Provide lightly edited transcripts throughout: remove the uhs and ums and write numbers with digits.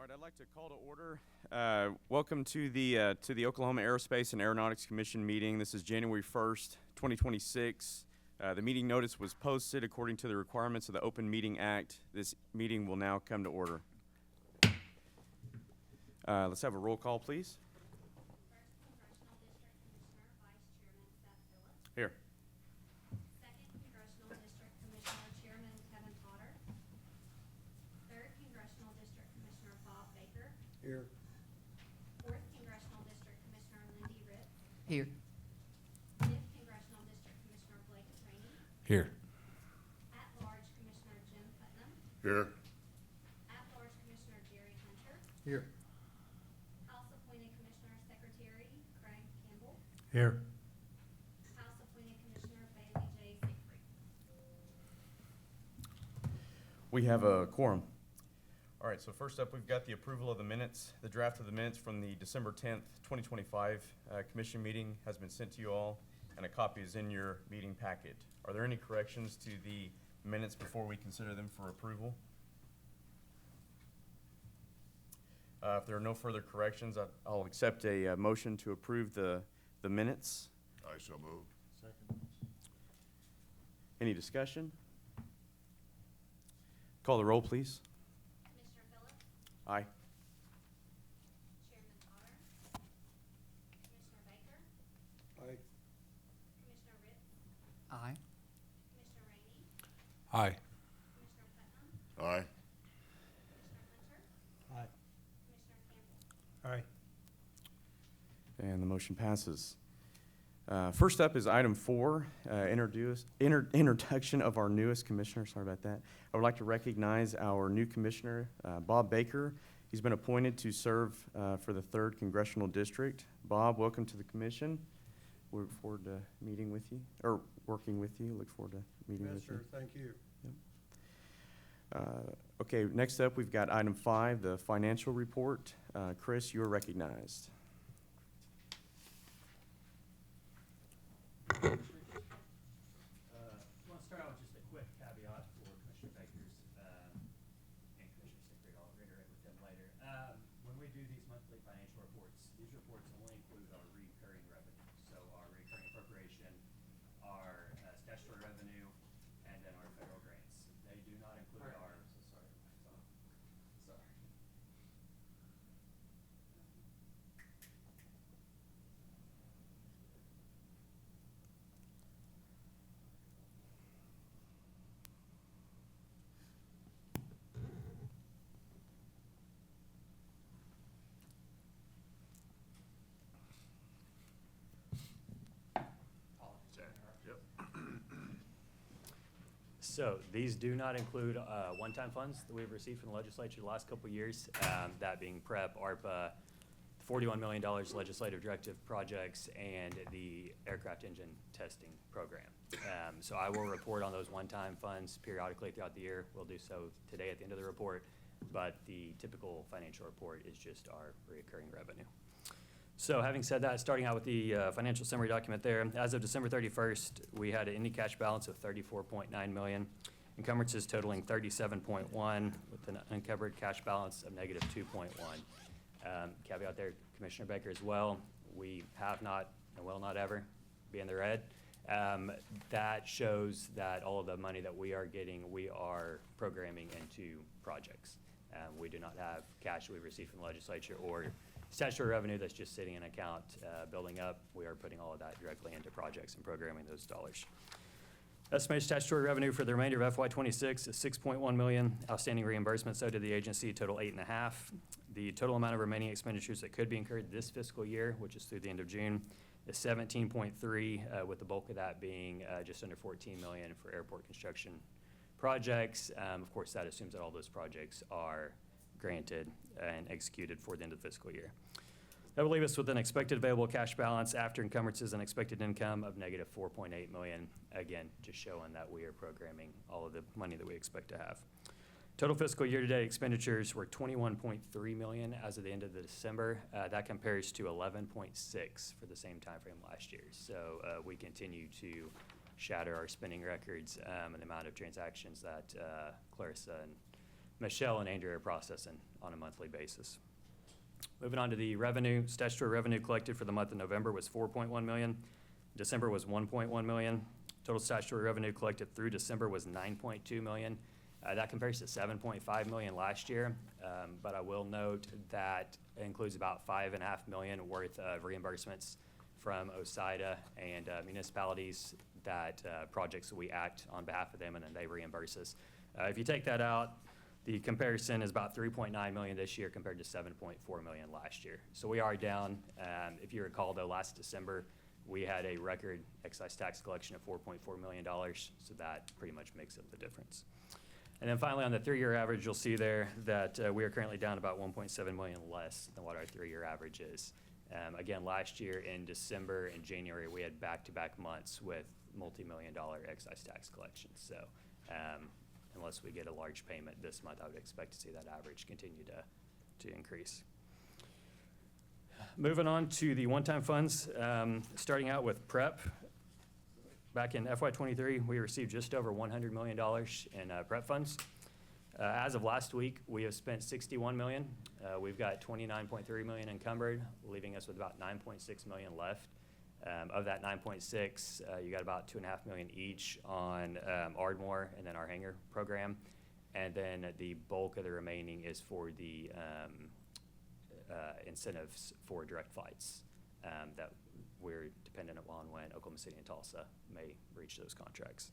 right, I'd like to call to order. Welcome to the Oklahoma Aerospace and Aeronautics Commission meeting. This is January 1st, 2026. The meeting notice was posted according to the requirements of the Open Meeting Act. This meeting will now come to order. Let's have a roll call, please. First Congressional District Commissioner, Vice Chairman Seth Phillips. Here. Second Congressional District Commissioner, Chairman Kevin Potter. Third Congressional District Commissioner, Bob Baker. Here. Fourth Congressional District Commissioner, Lindy Ritz. Here. Fifth Congressional District Commissioner, Blake Rainey. Here. At-large Commissioner, Jim Putnam. Here. At-large Commissioner, Jerry Hunter. Here. House-appointed Commissioner, Secretary, Craig Campbell. Here. House-appointed Commissioner, Bailey J. Siegfried. We have a quorum. All right, so first up, we've got the approval of the minutes. The draft of the minutes from the December 10th, 2025 commission meeting has been sent to you all, and a copy is in your meeting packet. Are there any corrections to the minutes before we consider them for approval? If there are no further corrections, I'll accept a motion to approve the minutes. I so move. Second. Any discussion? Call the roll, please. Commissioner Phillips. Aye. Chairman Potter. Commissioner Baker. Aye. Commissioner Ritz. Aye. Commissioner Rainey. Aye. Commissioner Putnam. Aye. Commissioner Hunter. Aye. Commissioner Campbell. Aye. And the motion passes. First up is item 4, introduction of our newest commissioner. Sorry about that. I would like to recognize our new commissioner, Bob Baker. He's been appointed to serve for the 3rd Congressional District. Bob, welcome to the commission. We look forward to meeting with you, or working with you. Look forward to meeting with you. Yes, sir. Thank you. Okay, next up, we've got item 5, the financial report. Chris, you are recognized. I want to start out with just a quick caveat for Commissioner Baker's and Commissioner Siegfried. I'll reiterate with them later. When we do these monthly financial reports, these reports only include our recurring revenue. So our recurring appropriation, our statutory revenue, and then our federal grants. They do not include our. I'm so sorry. Sorry. So these do not include one-time funds that we've received from the legislature the last couple of years, that being PREP, ARPA, $41 million legislative directive projects, and the aircraft engine testing program. So I will report on those one-time funds periodically throughout the year. We'll do so today at the end of the report, but the typical financial report is just our recurring revenue. So having said that, starting out with the financial summary document there, as of December 31st, we had an ending cash balance of $34.9 million, encumbrances totaling $37.1, with an uncovered cash balance of negative $2.1. Caveat there, Commissioner Baker, as well, we have not and will not ever be in the red. That shows that all of the money that we are getting, we are programming into projects. We do not have cash we receive from the legislature or statutory revenue that's just sitting in an account building up. We are putting all of that directly into projects and programming those dollars. Estimated statutory revenue for the remainder of FY26 is $6.1 million. Outstanding reimbursements owed to the agency total $8.5. The total amount of remaining expenditures that could be incurred this fiscal year, which is through the end of June, is $17.3, with the bulk of that being just under $14 million for airport construction projects. Of course, that assumes that all those projects are granted and executed for the end of the fiscal year. That will leave us with an expected available cash balance after encumbrances and expected income of negative $4.8 million. Again, just showing that we are programming all of the money that we expect to have. Total fiscal year-to-date expenditures were $21.3 million as of the end of the December. That compares to $11.6 for the same time frame last year. So we continue to shatter our spending records and the amount of transactions that Clarissa and Michelle and Andrea are processing on a monthly basis. Moving on to the revenue, statutory revenue collected for the month of November was 4.1 million. December was 1.1 million. Total statutory revenue collected through December was 9.2 million. That compares to 7.5 million last year, but I will note that includes about 5.5 million worth of reimbursements from OSIDA and municipalities that projects we act on behalf of them and then they reimburse us. If you take that out, the comparison is about 3.9 million this year compared to 7.4 million last year. So we are down. If you recall though, last December, we had a record excise tax collection of $4.4 million, so that pretty much makes up the difference. And then finally, on the 3-year average, you'll see there that we are currently down about 1.7 million less than what our 3-year average is. Again, last year in December and January, we had back-to-back months with multi-million-dollar excise tax collections. So unless we get a large payment this month, I would expect to see that average continue to increase. Moving on to the one-time funds, starting out with PrEP. Back in FY23, we received just over $100 million in PrEP funds. As of last week, we have spent $61 million. We've got $29.3 million encumbered, leaving us with about $9.6 million left. Of that 9.6, you got about $2.5 million each on Ardmore and then our hangar program. And then the bulk of the remaining is for the incentives for direct flights that we're dependent upon when Oklahoma City and Tulsa may reach those contracts.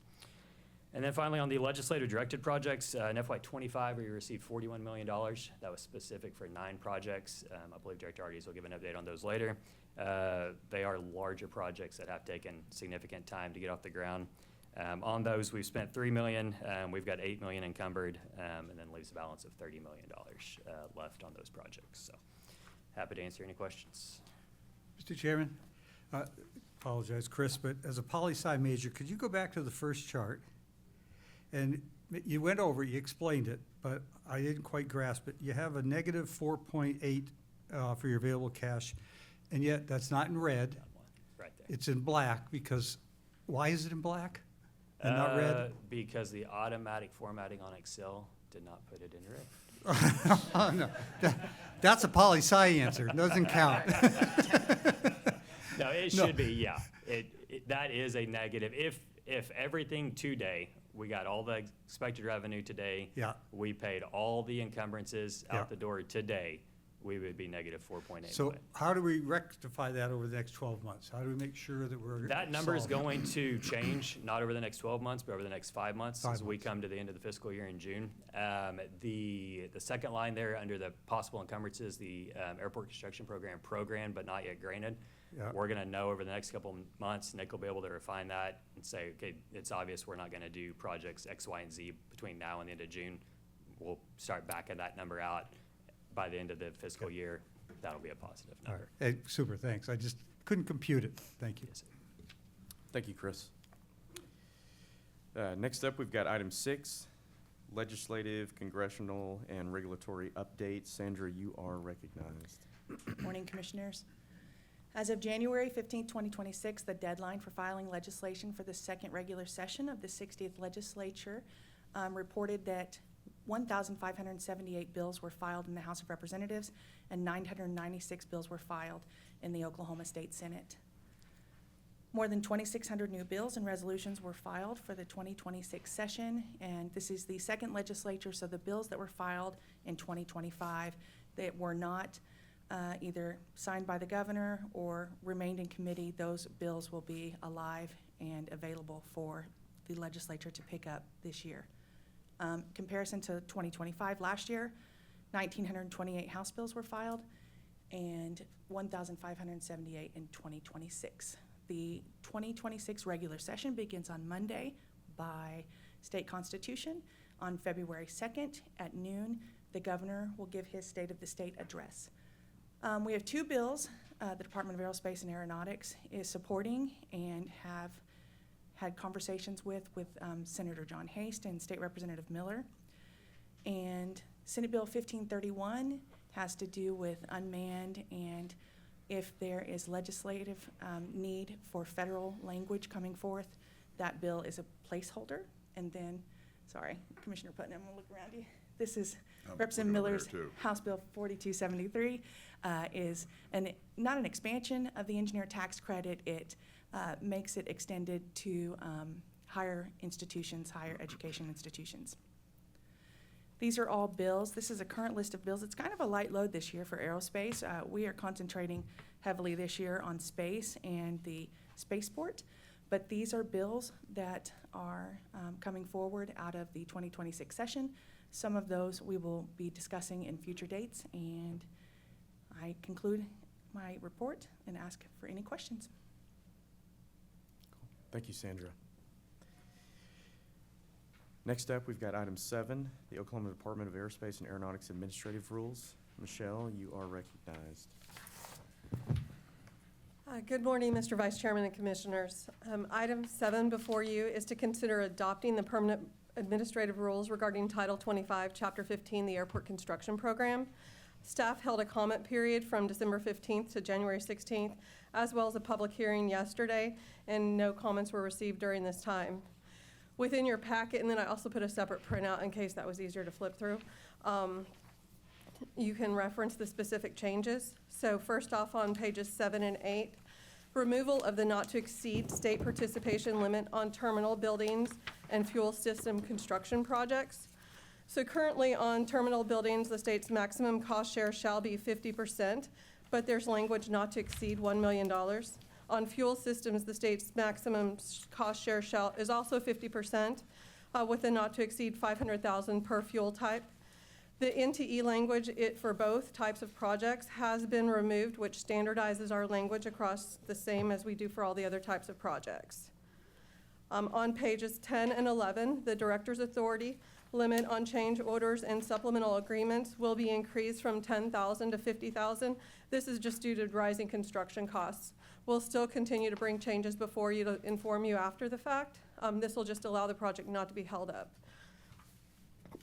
And then finally, on the legislative directed projects, in FY25, we received $41 million. That was specific for 9 projects. I believe Director Arties will give an update on those later. They are larger projects that have taken significant time to get off the ground. On those, we've spent $3 million. We've got $8 million encumbered, and then leaves a balance of $30 million left on those projects. So happy to answer any questions. Mr. Chairman, apologize, Chris, but as a poli-sci major, could you go back to the first chart? And you went over it, you explained it, but I didn't quite grasp it. You have a negative 4.8 for your available cash, and yet that's not in red. Right there. It's in black because, why is it in black and not red? Because the automatic formatting on Excel did not put it in red. Oh, no. That's a poli-sci answer, doesn't count. No, it should be, yeah. That is a negative. If everything today, we got all the expected revenue today. Yeah. We paid all the encumbrances out the door today, we would be negative 4.8. So how do we rectify that over the next 12 months? How do we make sure that we're That number is solving? going to change, not over the next 12 months, but over the next 5 months as we come to the end of the fiscal year in June. The second line there under the possible encumbrances, the airport construction program, but not yet granted. Yeah. We're going to know over the next couple of months. Nick will be able to refine that and say, okay, it's obvious we're not going to do projects X, Y, and Z between now and the end of June. We'll start backing that number out by the end of the fiscal year. That'll be a positive number. All right. Hey, super, thanks. I just couldn't compute it. Thank you. Yes, sir. Thank you, Chris. Next up, we've got item 6, legislative, congressional, and regulatory updates. Sandra, you are recognized. Morning, Commissioners. As of January 15, 2026, the deadline for filing legislation for the second regular session of the 60th Legislature reported that 1,578 bills were filed in the House of Representatives and 996 bills were filed in the Oklahoma State Senate. More than 2,600 new bills and resolutions were filed for the 2026 session, and this is the second legislature, so the bills that were filed in 2025 that were not either signed by the governor or remained in committee, those bills will be alive and available for the legislature to pick up this year. Comparison to 2025, last year, 1,928 House bills were filed and 1,578 in 2026. The 2026 regular session begins on Monday by state constitution. On February 2nd at noon, the governor will give his State of the State address. We have 2 bills the Department of Aerospace and Aeronautics is supporting and have had conversations with Senator John Hast and State Representative Miller. And Senate Bill 1531 has to do with unmanned, and if there is legislative need for federal language coming forth, that bill is a placeholder. And then, sorry, Commissioner Putnam, we'll look around you. This is I'm Representative looking over Miller's here, too. House Bill 4273, is not an expansion of the engineer tax credit. It makes it extended to higher institutions, higher education institutions. These are all bills. This is a current list of bills. It's kind of a light load this year for aerospace. We are concentrating heavily this year on space and the spaceport, but these are bills that are coming forward out of the 2026 session. Some of those we will be discussing in future dates, and I conclude my report and ask for any questions. Thank you, Sandra. Next up, we've got item 7, the Oklahoma Department of Aerospace and Aeronautics Administrative Rules. Michelle, you are recognized. Good morning, Mr. Vice Chairman and Commissioners. Item 7 before you is to consider adopting the permanent administrative rules regarding Title 25, Chapter 15, the Airport Construction Program. Staff held a comment period from December 15th to January 16th, as well as a public hearing yesterday, and no comments were received during this time. Within your packet, and then I also put a separate printout in case that was easier to flip through, you can reference the specific changes. So first off, on pages 7 and 8, removal of the not-to-exceed state participation limit on terminal buildings and fuel system construction projects. So currently on terminal buildings, the state's maximum cost share shall be 50%, but there's language not to exceed $1 million. On fuel systems, the state's maximum cost share is also 50%, with a not to exceed $500,000 per fuel type. The NTE language for both types of projects has been removed, which standardizes our language across the same as we do for all the other types of projects. On pages 10 and 11, the director's authority limit on change orders and supplemental agreements will be increased from $10,000 to $50,000. This is just due to rising construction costs. We'll still continue to bring changes before you to inform you after the fact. This will just allow the project not to be held up.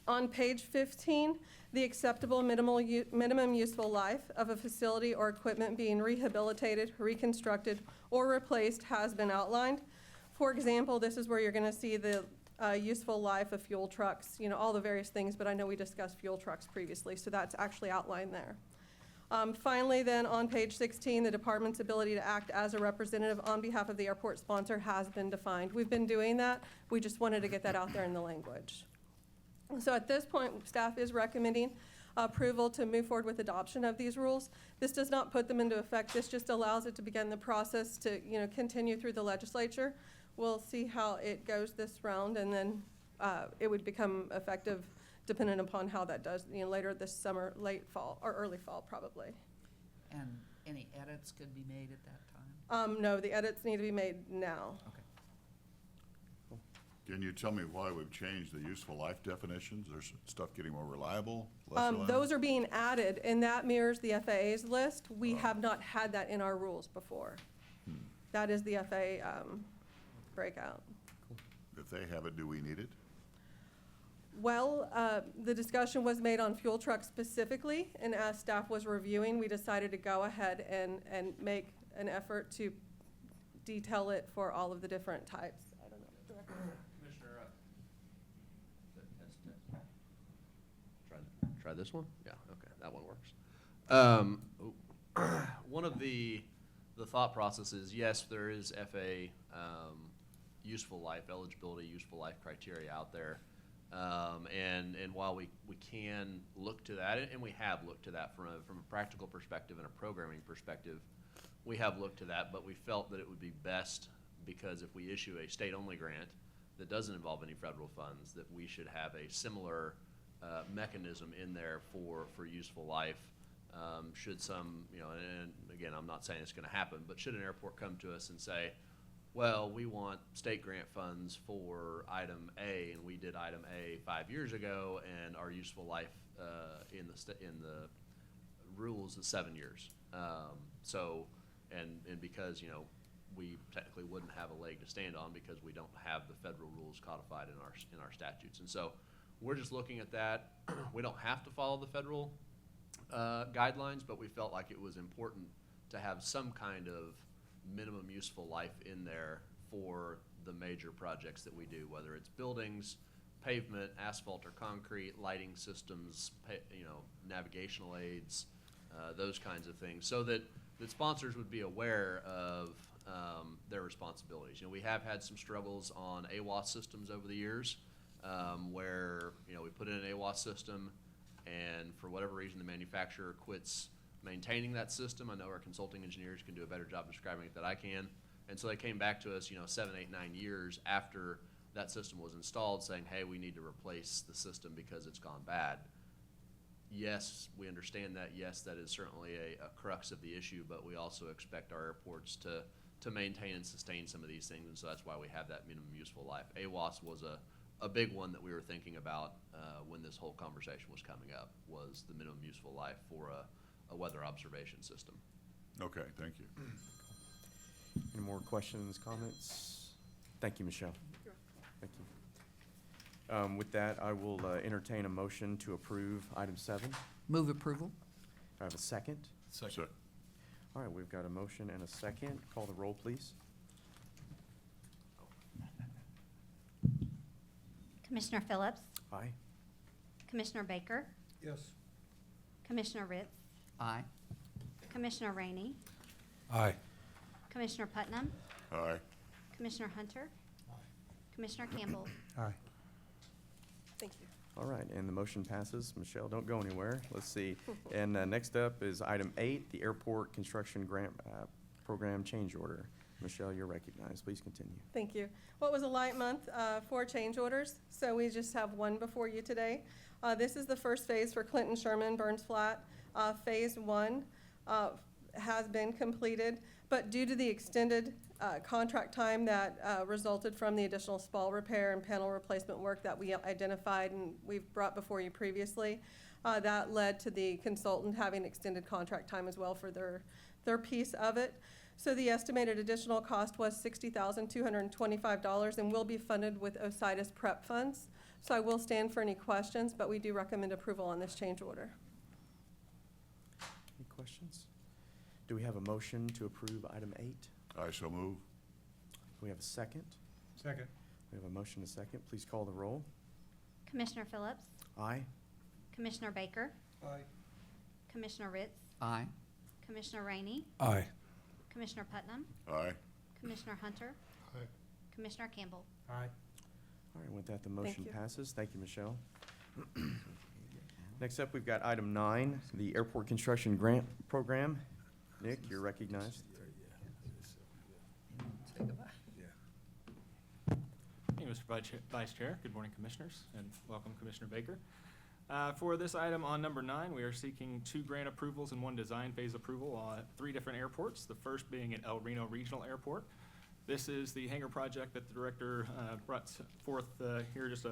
On page 15, the acceptable minimum useful life of a facility or equipment being rehabilitated, reconstructed, or replaced has been outlined. For example, this is where you're going to see the useful life of fuel trucks, all the various things, but I know we discussed fuel trucks previously, so that's actually outlined there. Finally, then, on page 16, the department's ability to act as a representative on behalf of the airport sponsor has been defined. We've been doing that. We just wanted to get that out there in the language. So at this point, staff is recommending approval to move forward with adoption of these rules. This does not put them into effect. This just allows it to begin the process to continue through the legislature. We'll see how it goes this round, and then it would become effective dependent upon how that does later this summer, late fall, or early fall probably. And any edits could be made at that time? No, the edits need to be made now. Okay. Can you tell me why we've changed the useful life definitions? There's stuff getting more reliable, less reliable? Those are being added, and that mirrors the FAA's list. We have not had that in our rules before. That is the FAA breakout. If they have it, do we need it? Well, the discussion was made on fuel trucks specifically, and as staff was reviewing, we decided to go ahead and make an effort to detail it for all of the different types. I don't know, Director. Commissioner, try this one? Yeah, okay, that one works. One of the thought processes, yes, there is FAA useful life, eligibility, useful life criteria out there. And while we can look to that, and we have looked to that from a practical perspective and a programming perspective, we have looked to that, but we felt that it would be best, because if we issue a state-only grant that doesn't involve any federal funds, that we should have a similar mechanism in there for useful life. Should some, and again, I'm not saying it's going to happen, but should an airport come to us and say, well, we want state grant funds for item A, and we did item A 5 years ago, and our useful life in the rules is 7 years. And because we technically wouldn't have a leg to stand on because we don't have the federal rules codified in our statutes, and so we're just looking at that. We don't have to follow the federal guidelines, but we felt like it was important to have some kind of minimum useful life in there for the major projects that we do, whether it's buildings, pavement, asphalt or concrete, lighting systems, navigational aids, those kinds of things, so that sponsors would be aware of their responsibilities. We have had some struggles on AWAS systems over the years, where, we put in an AWAS system, and for whatever reason, the manufacturer quits maintaining that system. I know our consulting engineers can do a better job describing it than I can. And so they came back to us, 7, 8, 9 years after that system was installed, saying, hey, we need to replace the system because it's gone bad. Yes, we understand that. Yes, that is certainly a crux of the issue, but we also expect our airports to maintain and sustain some of these things, and so that's why we have that minimum useful life. AWAS was a big one that we were thinking about when this whole conversation was coming up, was the minimum useful life for a weather observation system. Okay, thank you. Any more questions, comments? Thank you, Michelle. Thank you. With that, I will entertain a motion to approve item 7. Move approval? Do I have a second? Second. All right, we've got a motion and a second. Call the roll, please. Commissioner Phillips, Aye. Commissioner Baker, Yes. Commissioner Ritz, Aye. Commissioner Rainey, Aye. Commissioner Putnam, Aye. Commissioner Hunter, Commissioner Campbell. Aye. Thank you. All right, and the motion passes. Michelle, don't go anywhere. Let's see. And next up is item 8, the Airport Construction Grant Program Change Order. Michelle, you're recognized. Please continue. Thank you. Well, it was a light month for change orders, so we just have one before you today. This is the first phase for Clinton Sherman Burns Flat. Phase 1 has been completed, but due to the extended contract time that resulted from the additional spall repair and panel replacement work that we identified and we've brought before you previously, that led to the consultant having extended contract time as well for their piece of it. So the estimated additional cost was $60,225 and will be funded with OSIDA's prep funds. So I will stand for any questions, but we do recommend approval on this change order. Any questions? Do we have a motion to approve item 8? I so move. Do we have a second? Second. We have a motion and a second. Please call the roll. Commissioner Phillips, Aye. Commissioner Baker, Aye. Commissioner Ritz, Aye. Commissioner Rainey, Aye. Commissioner Putnam, Aye. Commissioner Hunter, Aye. Commissioner Campbell. Aye. All right, with that, the motion you. passes. Thank you, Michelle. Next up, we've got item 9, the Airport Construction Grant Program. Nick, you're recognized. Thank you, Mr. Vice Chair. Good morning, Commissioners, and welcome, Commissioner Baker. For this item on number 9, we are seeking 2 grant approvals and 1 design phase approval on 3 different airports, the first being at El Reno Regional Airport. This is the hangar project that the director brought forth here just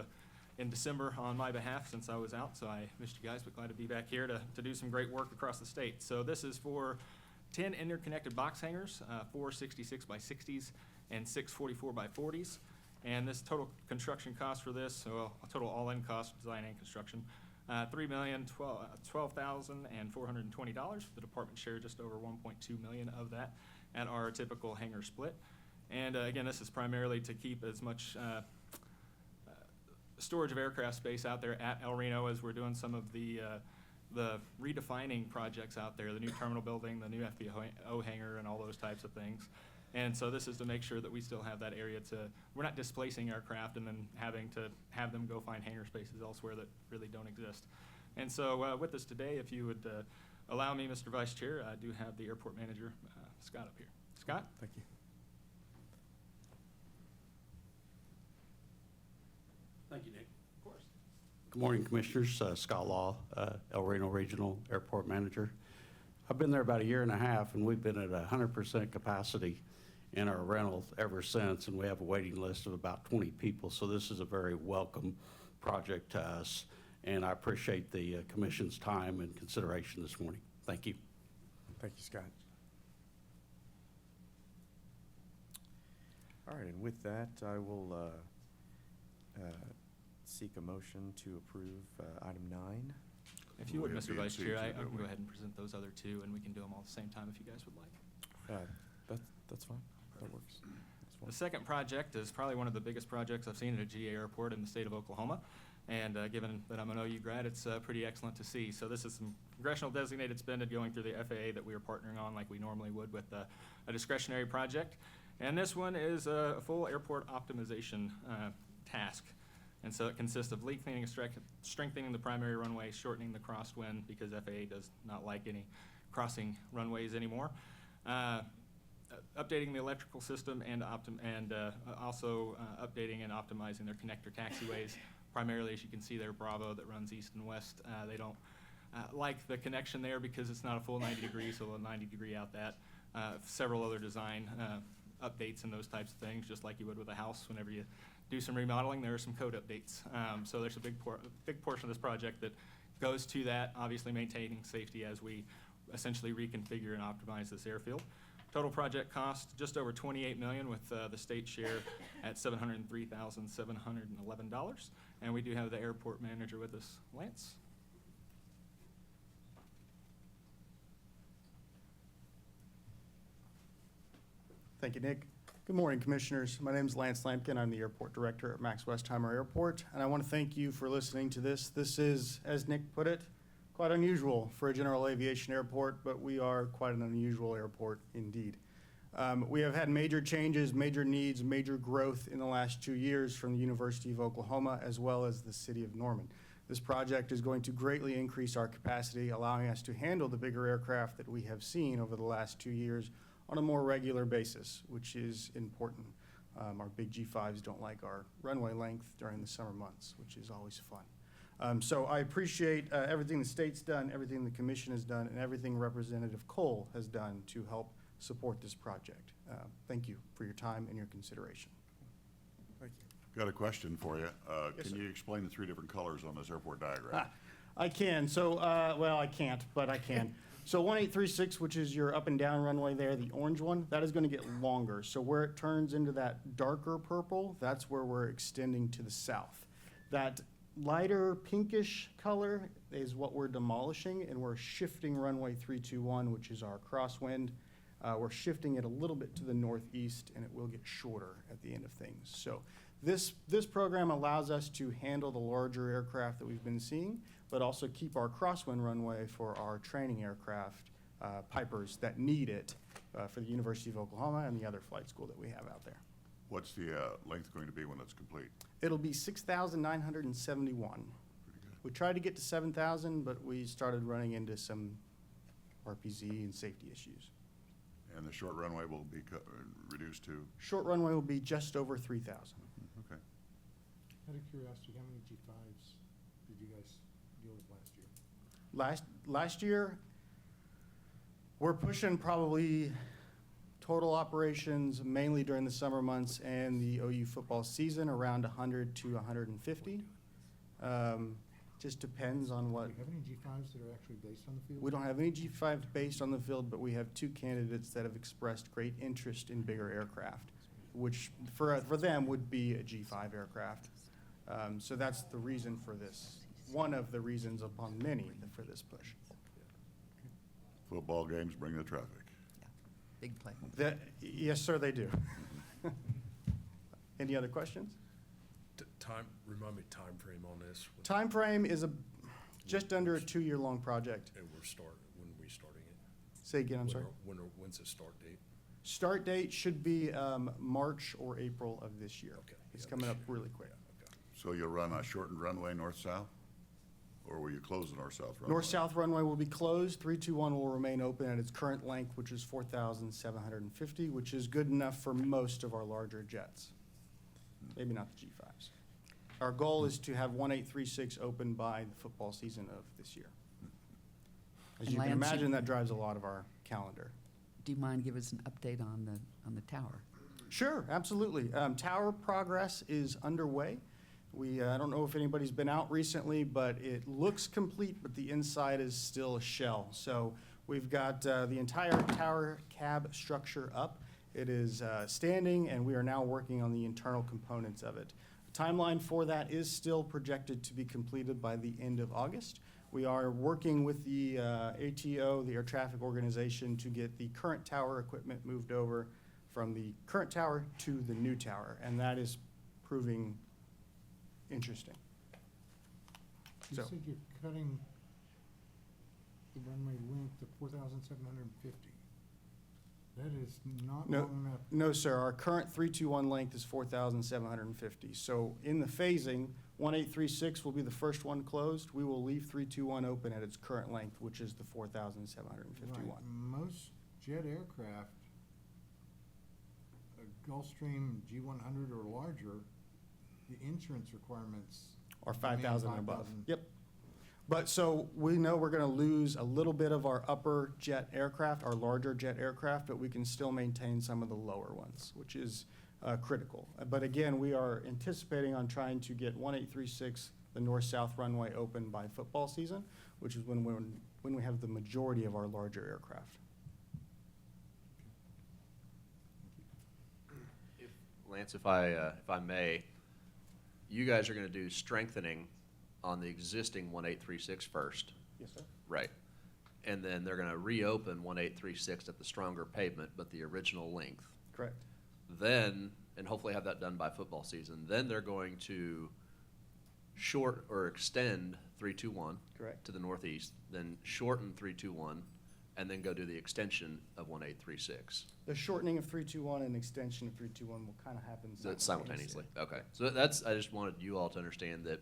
in December on my behalf since I was out, so I missed you guys, but glad to be back here to do some great work across the state. So this is for 10 interconnected box hangars, 4 66 by 60s and 6 44 by 40s. And this total construction cost for this, so a total all-in cost, design and construction, $3,012,420. The department shared just over $1.2 million of that at our typical hangar split. And again, this is primarily to keep as much storage of aircraft space out there at El Reno as we're doing some of the redefining projects out there, the new terminal building, the new FBO hangar, and all those types of things. And so this is to make sure that we still have that area we're not displacing aircraft and then having to have them go find hangar spaces elsewhere that really don't exist. And so with us today, if you would allow me, Mr. Vice Chair, I do have the airport manager, Scott, up here. Scott? Thank you. Thank you, Nick. Of course. Good morning, Commissioners. Scott Law, El Reno Regional Airport Manager. I've been there about 1.5 years, and we've been at 100% capacity in our rental ever since, and we have a waiting list of about 20 people. So this is a very welcome project to us, and I appreciate the Commission's time and consideration this morning. Thank you. Thank you, Scott. All right, and with that, I will seek a motion to approve item 9. If you would, We have Mr. B and Vice C Chair, too, I don't can go we? ahead and present those other 2, and we can do them all at the same time if you guys would like. That's fine. That works. That's one? The second project is probably one of the biggest projects I've seen at a GA airport in the state of Oklahoma. And given that I'm an OU grad, it's pretty excellent to see. So this is some congressional designated spending going through the FAA that we are partnering on like we normally would with a discretionary project. And this one is a full airport optimization task. And so it consists of leak cleaning, strengthening the primary runway, shortening the crosswind because FAA does not like any crossing runways anymore. Updating the electrical system and also updating and optimizing their connector taxiways. Primarily, as you can see there, Bravo that runs east and west. They don't like the connection there because it's not a full 90 degrees, so a 90 degree out that. Several other design updates and those types of things, just like you would with a house. Whenever you do some remodeling, there are some code updates. So there's a big portion of this project that goes to that, obviously maintaining safety as we essentially reconfigure and optimize this airfield. Total project cost just over $28 million with the state share at $703,711. And we do have the airport manager with us, Lance. Thank you, Nick. Good morning, Commissioners. My name is Lance Lampkin. I'm the Airport Director at Max Westheimer Airport, and I want to thank you for listening to this. This is, as Nick put it, quite unusual for a general aviation airport, but we are quite an unusual airport indeed. We have had major changes, major needs, major growth in the last 2 years from the University of Oklahoma as well as the City of Norman. This project is going to greatly increase our capacity, allowing us to handle the bigger aircraft that we have seen over the last 2 years on a more regular basis, which is important. Our big G5s don't like our runway length during the summer months, which is always fun. So I appreciate everything the state's done, everything the commission has done, and everything Representative Cole has done to help support this project. Thank you for your time and your consideration. Thank you. Got a question for you. Yes, Can sir. you explain the 3 different colors on this airport diagram? I can. So, well, I can't, but I can. So 1836, which is your up and down runway there, the orange one, that is going to get longer. So where it turns into that darker purple, that's where we're extending to the south. That lighter pinkish color is what we're demolishing, and we're shifting runway 321, which is our crosswind. We're shifting it a little bit to the northeast, and it will get shorter at the end of things. So this program allows us to handle the larger aircraft that we've been seeing, but also keep our crosswind runway for our training aircraft, Pipers, that need it for the University of Oklahoma and the other flight school that we have out there. What's the length going to be when it's complete? It'll be 6,971. Pretty good. We tried to get to 7,000, but we started running into some RPZ and safety issues. And the short runway will be reduced to, Short runway will be just over 3,000. okay. Out of curiosity, how many G5s did you guys deal with last year? Last year, we're pushing probably total operations mainly during the summer months and the OU football season around 100 to 150. Just depends on what. Do you have any G5s that are actually based on the field? We don't have any G5s based on the field, but we have 2 candidates that have expressed great interest in bigger aircraft, which for them would be a G5 aircraft. So that's the reason for this, one of the reasons upon many for this push. Football games bring the traffic. Big play. Yes, sir, they do. Any other questions? Remind me time frame on this. Time frame is just under a 2-year-long project. And when are we starting it? Say again, I'm sorry. When's the start date? Start date should be March or April of this year. Okay. It's Yeah, coming this up year. really quick. Yeah, okay. So you'll run a shortened runway north-south? Or will you close the north-south runway? North-south runway will be closed. 321 will remain open at its current length, which is 4,750, which is good enough for most of our larger jets. Maybe not the G5s. Our goal is to have 1836 open by the football season of this year. As And you can Lance, imagine, that drives a lot of our calendar. Do you mind giving us an update on the tower? Sure, absolutely. Tower progress is underway. I don't know if anybody's been out recently, but it looks complete, but the inside is still a shell. So we've got the entire tower cab structure up. It is standing, and we are now working on the internal components of it. The timeline for that is still projected to be completed by the end of August. We are working with the ATO, the Air Traffic Organization, to get the current tower equipment moved over from the current tower to the new tower, and that is proving interesting. You So- said you're cutting the runway length to 4,750. That is not No, long enough. no, sir, our current 321 length is 4,750. So in the phasing, 1836 will be the first one closed. We will leave 321 open at its current length, which is the 4,751. Right. Most jet aircraft, a Gulfstream G100 or larger, the insurance requirements Or demand 5,000 and above. 5,000. Yep. But so we know we're going to lose a little bit of our upper jet aircraft, our larger jet aircraft, but we can still maintain some of the lower ones, which is critical. But again, we are anticipating on trying to get 1836, the north-south runway, open by football season, which is when we have the majority of our larger aircraft. Lance, if I may, you guys are gonna do strengthening on the existing 1836 first, Yes, sir. right? And then they're gonna reopen 1836 at the stronger pavement, but the original length. Correct. Then, and hopefully have that done by football season, then they're going to short or extend 321 Correct. to the northeast, then shorten 321, and then go do the extension of 1836. The shortening of 321 and extension of 321 will kind of happen Simultaneously, okay. So that's, I just wanted you all to understand that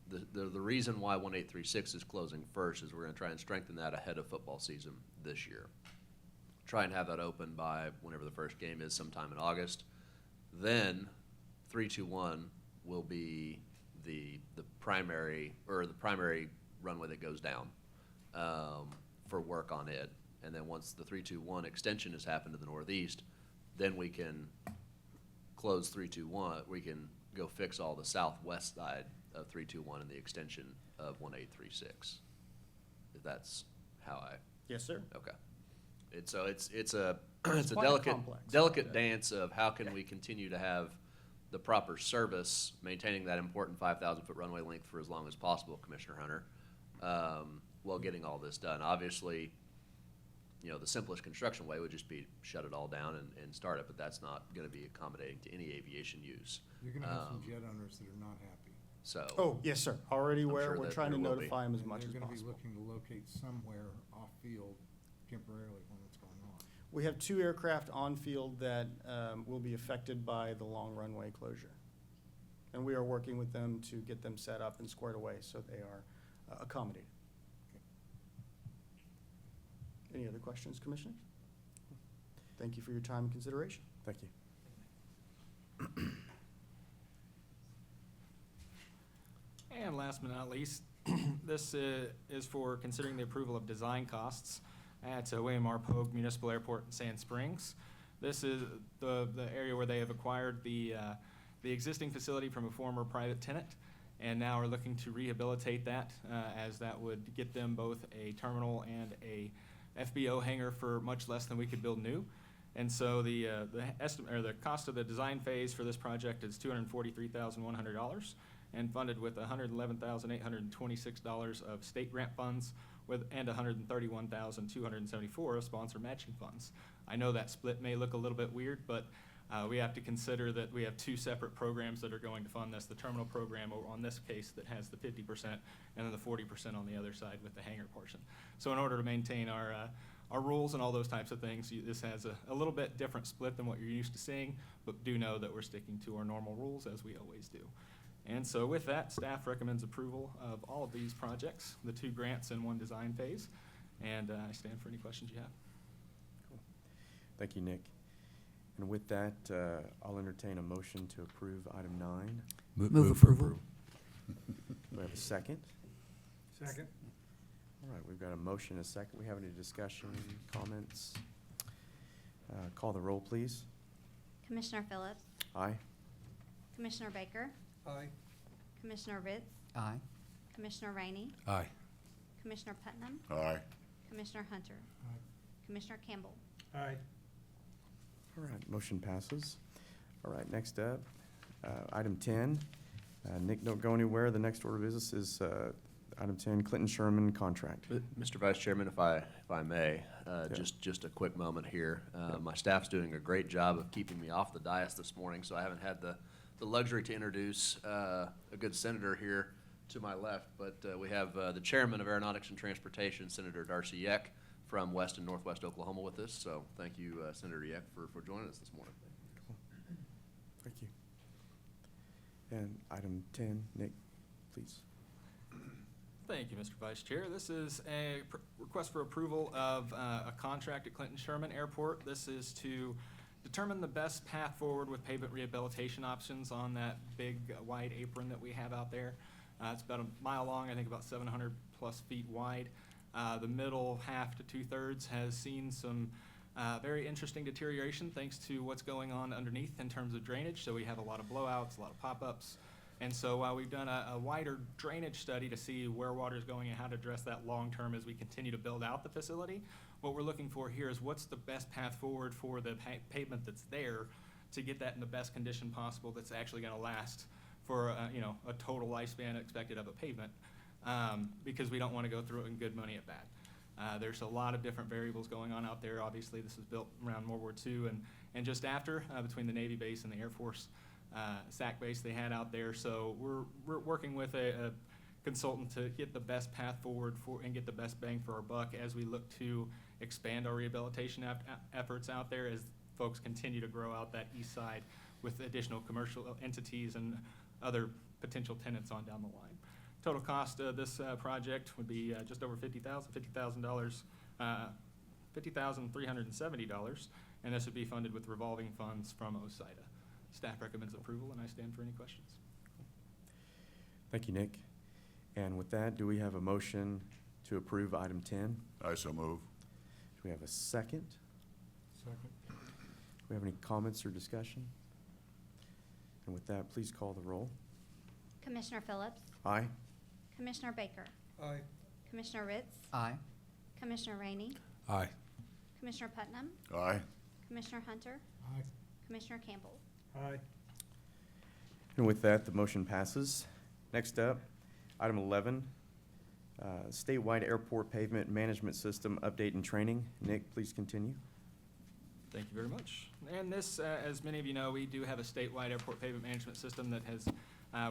the reason why 1836 is closing first is we're gonna try and strengthen that ahead of football season this year. Try and have that open by whenever the first game is, sometime in August. Then 321 will be the primary runway that goes down for work on it. And then once the 321 extension has happened to the northeast, then we can close 321. We can go fix all the southwest side of 321 and the extension of 1836. If that's how I, Yes, sir. okay. It's a it's a quite delicate complex. delicate dance of how can we continue to have the proper service, maintaining that important 5,000-foot runway length for as long as possible, Commissioner Hunter, while getting all this done. Obviously, you know, the simplest construction way would just be shut it all down and start it, but that's not going to be accommodating to any aviation use. You're gonna have some jet owners that are not happy. So, Oh, yes, sir. Already I'm aware. sure We're that trying to there will be. notify them as And much as they're gonna be possible. looking to locate somewhere off-field temporarily when it's going on. We have 2 aircraft on field that will be affected by the long runway closure. And we are working with them to get them set up and squared away so they are accommodated. Any other questions, Commissioners? Thank you for your time and consideration. Thank you. And last but not least, this is for considering the approval of design costs at William R. Pogue Municipal Airport in Sand Springs. This is the area where they have acquired the existing facility from a former private tenant, and now are looking to rehabilitate that, as that would get them both a terminal and a FBO hangar for much less than we could build new. And so the cost of the design phase for this project is $243,100 and funded with $111,826 of state grant funds and $131,274 of sponsor matching funds. I know that split may look a little bit weird, but we have to consider that we have 2 separate programs that are going to fund this. The terminal program, on this case, that has the 50%, and then the 40% on the other side with the hangar portion. So in order to maintain our rules and all those types of things, this has a little bit different split than what you're used to seeing, but do know that we're sticking to our normal rules as we always do. And so with that, staff recommends approval of all of these projects, the 2 grants and 1 design phase, and I stand for any questions you have. Thank you, Nick. And with that, I'll entertain a motion to approve item 9. Move approval. Do we have a second? Second. All right, we've got a motion, a second. We have any discussion, comments? Call the roll, please. Commissioner Phillips, Aye. Commissioner Baker, Aye. Commissioner Ritz, Aye. Commissioner Rainey, Aye. Commissioner Putnam, Aye. Commissioner Hunter, Aye. Commissioner Campbell. Aye. All right, motion passes. All right, next up, item 10. Nick, don't go anywhere. The next order of business is Item 10, Clinton Sherman contract. Mr. Vice Chairman, if I may, just a quick moment here. My staff's doing a great job of keeping me off the dais this morning, so I haven't had the luxury to introduce a good senator here to my left, but we have the Chairman of Aeronautics and Transportation, Senator Darcy Yeck, from West and Northwest Oklahoma with us. So thank you, Senator Yeck, for joining us this morning. Thank you. And item 10, Nick, please. Thank you, Mr. Vice Chair. This is a request for approval of a contract at Clinton Sherman Airport. This is to determine the best path forward with pavement rehabilitation options on that big wide apron that we have out there. It's about a mile long, I think about 700 plus feet wide. The middle half to 2/3 has seen some very interesting deterioration thanks to what's going on underneath in terms of drainage. So we have a lot of blowouts, a lot of pop-ups. And so while we've done a wider drainage study to see where water is going and how to address that long-term as we continue to build out the facility, what we're looking for here is what's the best path forward for the pavement that's there to get that in the best condition possible that's actually going to last for a total lifespan expected of a pavement, because we don't want to go through it in good money at bad. There's a lot of different variables going on out there. Obviously, this was built around World War II and just after, between the Navy base and the Air Force SAC base they had out there. So we're working with a consultant to get the best path forward and get the best bang for our buck as we look to expand our rehabilitation efforts out there as folks continue to grow out that east side with additional commercial entities and other potential tenants on down the line. Total cost of this project would be just over $50,370, and this would be funded with revolving funds from OSIDA. Staff recommends approval, and I stand for any questions. Thank you, Nick. And with that, do we have a motion to approve item 10? I so move. Do we have a second? Second. Do we have any comments or discussion? And with that, please call the roll. Commissioner Phillips? Aye. Commissioner Baker? Aye. Commissioner Ritz? Aye. Commissioner Rainey? Aye. Commissioner Putnam? Aye. Commissioner Hunter? Aye. Commissioner Campbell? Aye. And with that, the motion passes. Next up, item 11, statewide airport pavement management system update and training. Nick, please continue. Thank you very much. And this, as many of you know, we do have a statewide airport pavement management system that has,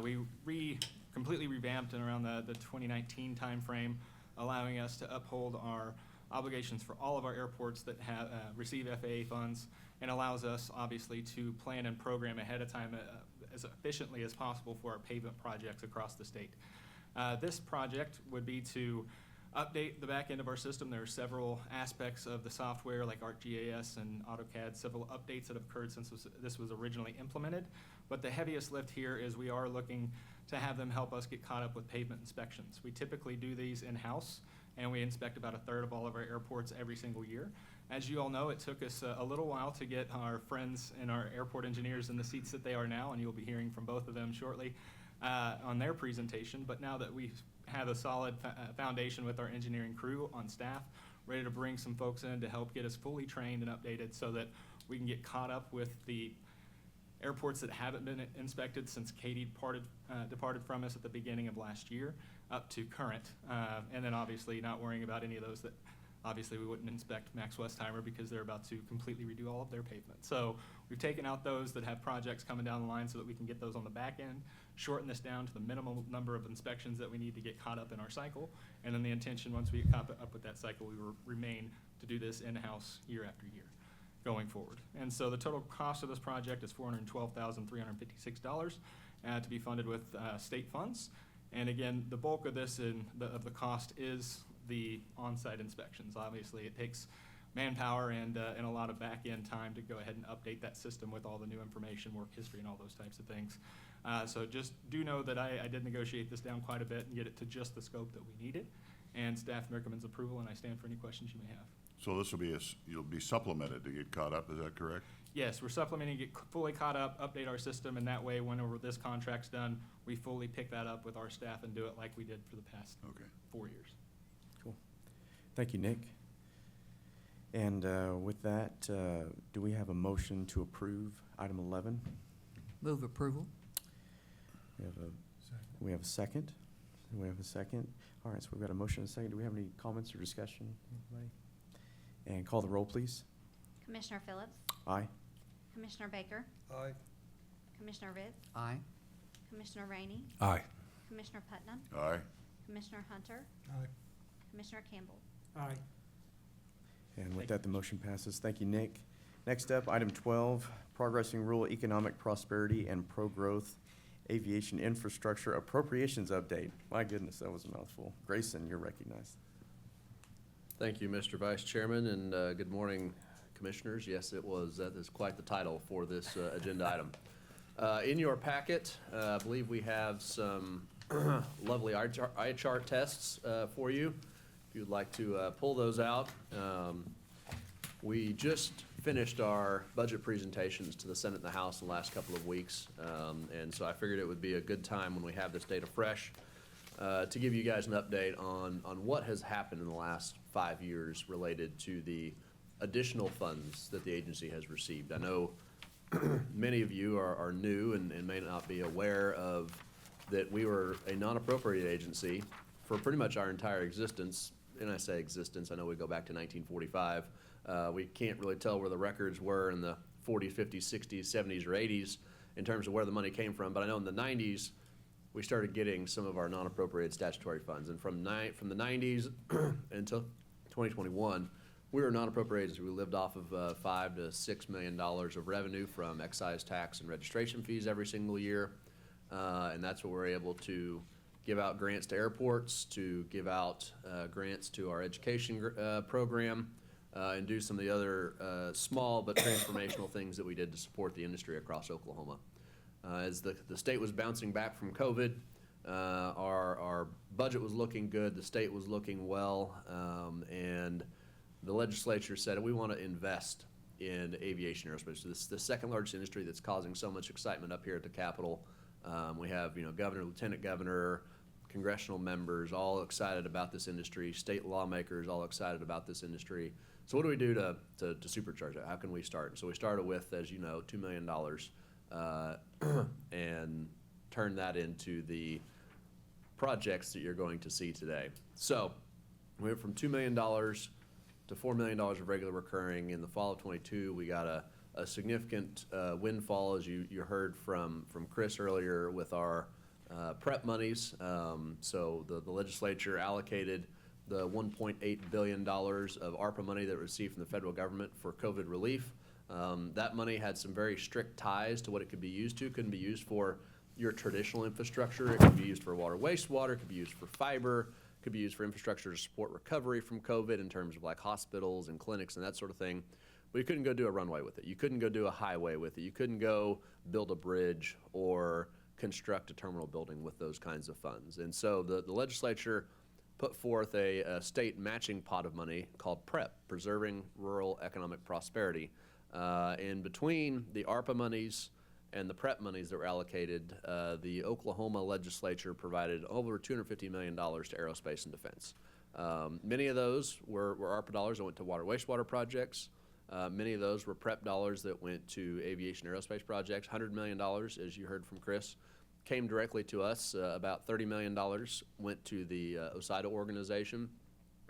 we completely revamped in around the 2019 timeframe, allowing us to uphold our obligations for all of our airports that have receive FAA funds, and allows us obviously to plan and program ahead of time as efficiently as possible for our pavement projects across the state. This project would be to update the back end of our system. There are several aspects of the software like ArcGIS and AutoCAD, several updates that have occurred since this was originally implemented. But the heaviest lift here is we are looking to have them help us get caught up with pavement inspections. We typically do these in-house, and we inspect about 1/3 of all of our airports every single year. As you all know, it took us a little while to get our friends and our airport engineers in the seats that they are now, and you'll be hearing from both of them shortly on their presentation. But now that we have a solid foundation with our engineering crew on staff, ready to bring some folks in to help get us fully trained and updated so that we can get caught up with the airports that haven't been inspected since Katie departed from us at the beginning of last year up to current. And then obviously not worrying about any of those that obviously we wouldn't inspect Max Westheimer because they're about to completely redo all of their pavement. So we've taken out those that have projects coming down the line so that we can get those on the back end, shorten this down to the minimum number of inspections that we need to get caught up in our cycle. And then the intention, once we get caught up with that cycle, we will remain to do this in-house year after year going forward. And so the total cost of this project is $412,356 to be funded with state funds. And again, the bulk of this of the cost is the on-site inspections. Obviously, it takes manpower and a lot of back-end time to go ahead and update that system with all the new information, work history, and all those types of things. So just do know that I did negotiate this down quite a bit and get it to just the scope that we needed. And staff recommends approval, and I stand for any questions you may have. So this will be, you'll be supplemented to get caught up, is that correct? Yes, we're supplementing, get fully caught up, update our system, and that way, whenever this contract's done, we fully pick that up with our staff and do it like we did for the past 4 years. Cool. Thank you, Nick. And with that, do we have a motion to approve item 11? Move approval. We have a second. Do we have a second? All right, so we've got a motion and a second. Do we have any comments or discussion? Anybody? And call the roll, please. Commissioner Phillips, Aye. Commissioner Baker, Aye. Commissioner Ritz, Aye. Commissioner Rainey, Aye. Commissioner Putnam, Aye. Commissioner Hunter, Aye. Commissioner Campbell. Aye. And with that, the motion passes. Thank you, Nick. Next up, item 12, progressing rural economic prosperity and pro-growth aviation infrastructure appropriations update. My goodness, that was a mouthful. Grayson, you're recognized. Thank you, Mr. Vice Chairman, and good morning, Commissioners. Yes, that is quite the title for this agenda item. In your packet, I believe we have some lovely eye chart tests for you. If you'd like to pull those out. We just finished our budget presentations to the Senate and the House in the last couple of weeks, and so I figured it would be a good time when we have this data fresh to give you guys an update on what has happened in the last 5 years related to the additional funds that the agency has received. I know many of you are new and may not be aware of that we were a non-appropriated agency for pretty much our entire existence. And I say existence, I know we go back to 1945. We can't really tell where the records were in the 40s, 50s, 60s, 70s, or 80s in terms of where the money came from. But I know in the 90s, we started getting some of our non-appropriated statutory funds. And from the 90s until 2021, we were a non-appropriated agency. We lived off of $5 to $6 million of revenue from excise tax and registration fees every single year. And that's what we're able to give out grants to airports, to give out grants to our education program, and do some of the other small but transformational things that we did to support the industry across Oklahoma. As the state was bouncing back from COVID, our budget was looking good, the state was looking well, and the legislature said we want to invest in aviation aerospace. This is the second largest industry that's causing so much excitement up here at the Capitol. We have, governor, lieutenant governor, congressional members all excited about this industry, state lawmakers all excited about this industry. So what do we do to supercharge it? How can we start? So we started with, as you know, $2 million and turned that into the projects that you're going to see today. So we went from $2 million to $4 million of regular recurring. In the fall of 22, we got a significant windfall, as you heard from Chris earlier, with our prep monies. So the legislature allocated the $1.8 billion of ARPA money that it received from the federal government for COVID relief. That money had some very strict ties to what it could be used to. It couldn't be used for your traditional infrastructure. It could be used for water, wastewater. It could be used for fiber. It could be used for infrastructure to support recovery from COVID in terms of like hospitals and clinics and that sort of thing. But you couldn't go do a runway with it. You couldn't go do a highway with it. You couldn't go build a bridge or construct a terminal building with those kinds of funds. And so the legislature put forth a state matching pot of money called PREP, Preserving Rural Economic Prosperity. In between the ARPA monies and the PREP monies that were allocated, the Oklahoma legislature provided over $250 million to aerospace and defense. Many of those were ARPA dollars that went to water wastewater projects. Many of those were PREP dollars that went to aviation aerospace projects. $100 million, as you heard from Chris, came directly to us. About $30 million went to the OSIDA organization.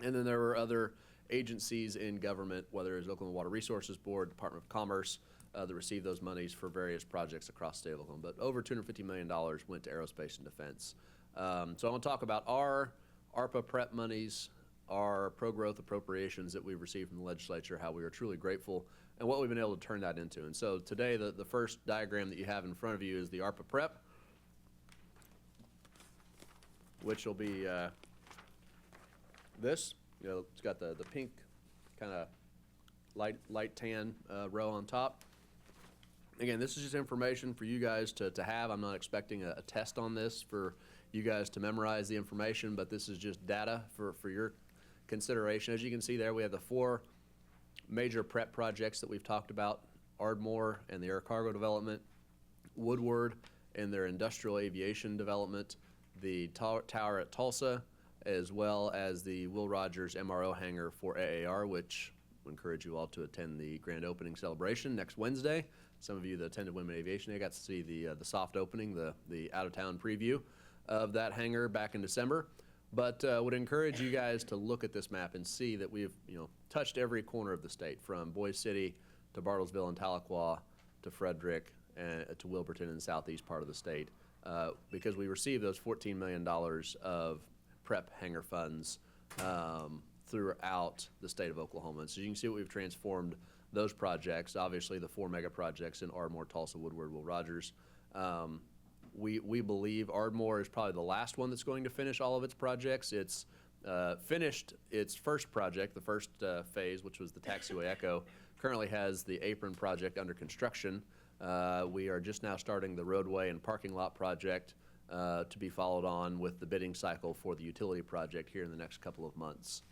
And then there were other agencies in government, whether it was Oklahoma Water Resources Board, Department of Commerce, that received those monies for various projects across the state of Oklahoma. But over $250 million went to aerospace and defense. So I want to talk about our ARPA PREP monies, our pro-growth appropriations that we've received from the legislature, how we are truly grateful, and what we've been able to turn that into. And so today, the first diagram that you have in front of you is the ARPA PREP, which will be this. It's got the pink kind of light tan row on top. Again, this is just information for you guys to have. I'm not expecting a test on this for you guys to memorize the information, but this is just data for your consideration. As you can see there, we have the 4 major prep projects that we've talked about: Ardmore and the air cargo development, Woodward and their industrial aviation development, the tower at Tulsa, as well as the Will Rogers MRO hangar for AAR, which we encourage you all to attend the grand opening celebration next Wednesday. Some of you that attended Women Aviation Day got to see the soft opening, the out-of-town preview. of that hangar back in December. But would encourage you guys to look at this map and see that we've touched every corner of the state, from Boise City to Bartlesville and Tahlequah to Frederick and to Wilburton in the southeast part of the state, because we received those $14 million of prep hangar funds throughout the state of Oklahoma. And so you can see what we've transformed those projects. Obviously, the 4 mega projects in Ardmore, Tulsa, Woodward, Will Rogers. We believe Ardmore is probably the last one that's going to finish all of its projects. It's finished its first project, the first phase, which was the Taxiway Echo. Currently has the apron project under construction. We are just now starting the roadway and parking lot project to be followed on with the bidding cycle for the utility project here in the next couple of months.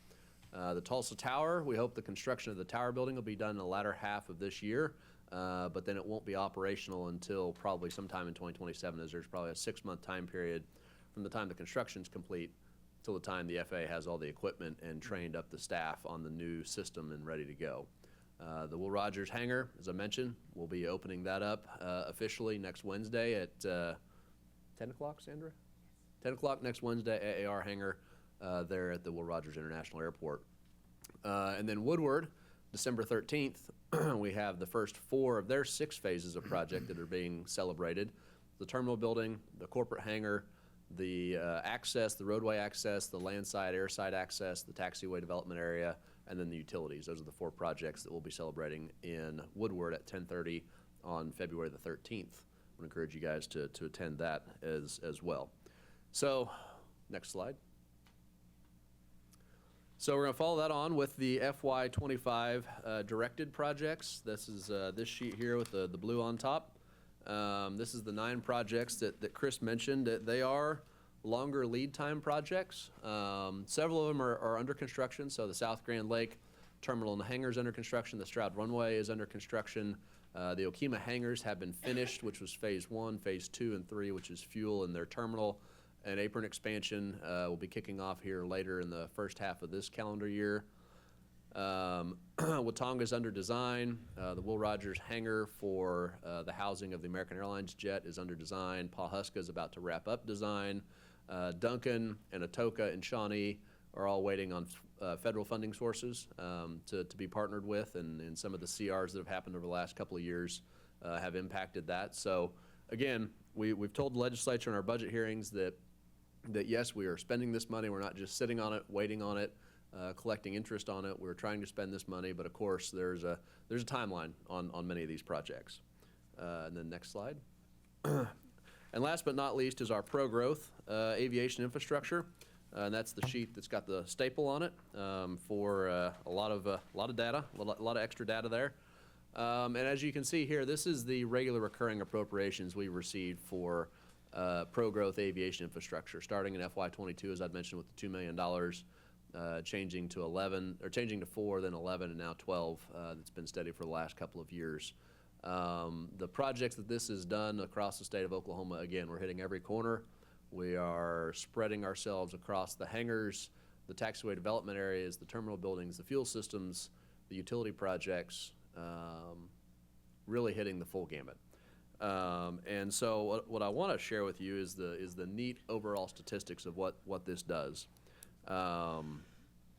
The Tulsa Tower, we hope the construction of the tower building will be done in the latter half of this year. But then it won't be operational until probably sometime in 2027, as there's probably a 6-month time period from the time the construction's complete till the time the FAA has all the equipment and trained up the staff on the new system and ready to go. The Will Rogers hangar, as I mentioned, we'll be opening that up officially next Wednesday at 10 o'clock, Sandra? 10 o'clock next Wednesday, AAR hangar there at the Will Rogers International Airport. And then Woodward, December 13th, we have the first 4 of their 6 phases of project that are being celebrated. The terminal building, the corporate hangar, the access, the roadway access, the landside, airside access, the taxiway development area, and then the utilities. Those are the 4 projects that we'll be celebrating in Woodward at 10:30 on February the 13th. I would encourage you guys to attend that as well. So, next slide. So we're going to follow that on with the FY25 directed projects. This is this sheet here with the blue on top. This is the 9 projects that Chris mentioned. They are longer lead time projects. Several of them are under construction. So the South Grand Lake Terminal and Hangar is under construction. The Stroud Runway is under construction. The Okemah hangars have been finished, which was phase 1, phase 2, and 3, which is fuel in their terminal. And apron expansion will be kicking off here later in the first half of this calendar year. Watonga's under design. The Will Rogers hangar for the housing of the American Airlines jet is under design. Pawhuska is about to wrap up design. Duncan and Atoka and Shawnee are all waiting on federal funding sources to be partnered with, and some of the CRs that have happened over the last couple of years have impacted that. So again, we've told the legislature in our budget hearings that yes, we are spending this money. We're not just sitting on it, waiting on it, collecting interest on it. We're trying to spend this money, but of course there's a timeline on many of these projects. And then next slide. And last but not least is our pro-growth aviation infrastructure. And that's the sheet that's got the staple on it for a lot of data, a lot of extra data there. And as you can see here, this is the regular recurring appropriations we received for pro-growth aviation infrastructure, starting in FY22, as I'd mentioned, with the $2 million, changing to 4, then 11, and now 12. That's been steady for the last couple of years. The projects that this has done across the state of Oklahoma, again, we're hitting every corner. We are spreading ourselves across the hangars, the taxiway development areas, the terminal buildings, the fuel systems, the utility projects, really hitting the full gamut. And so what I want to share with you is the neat overall statistics of what this does. And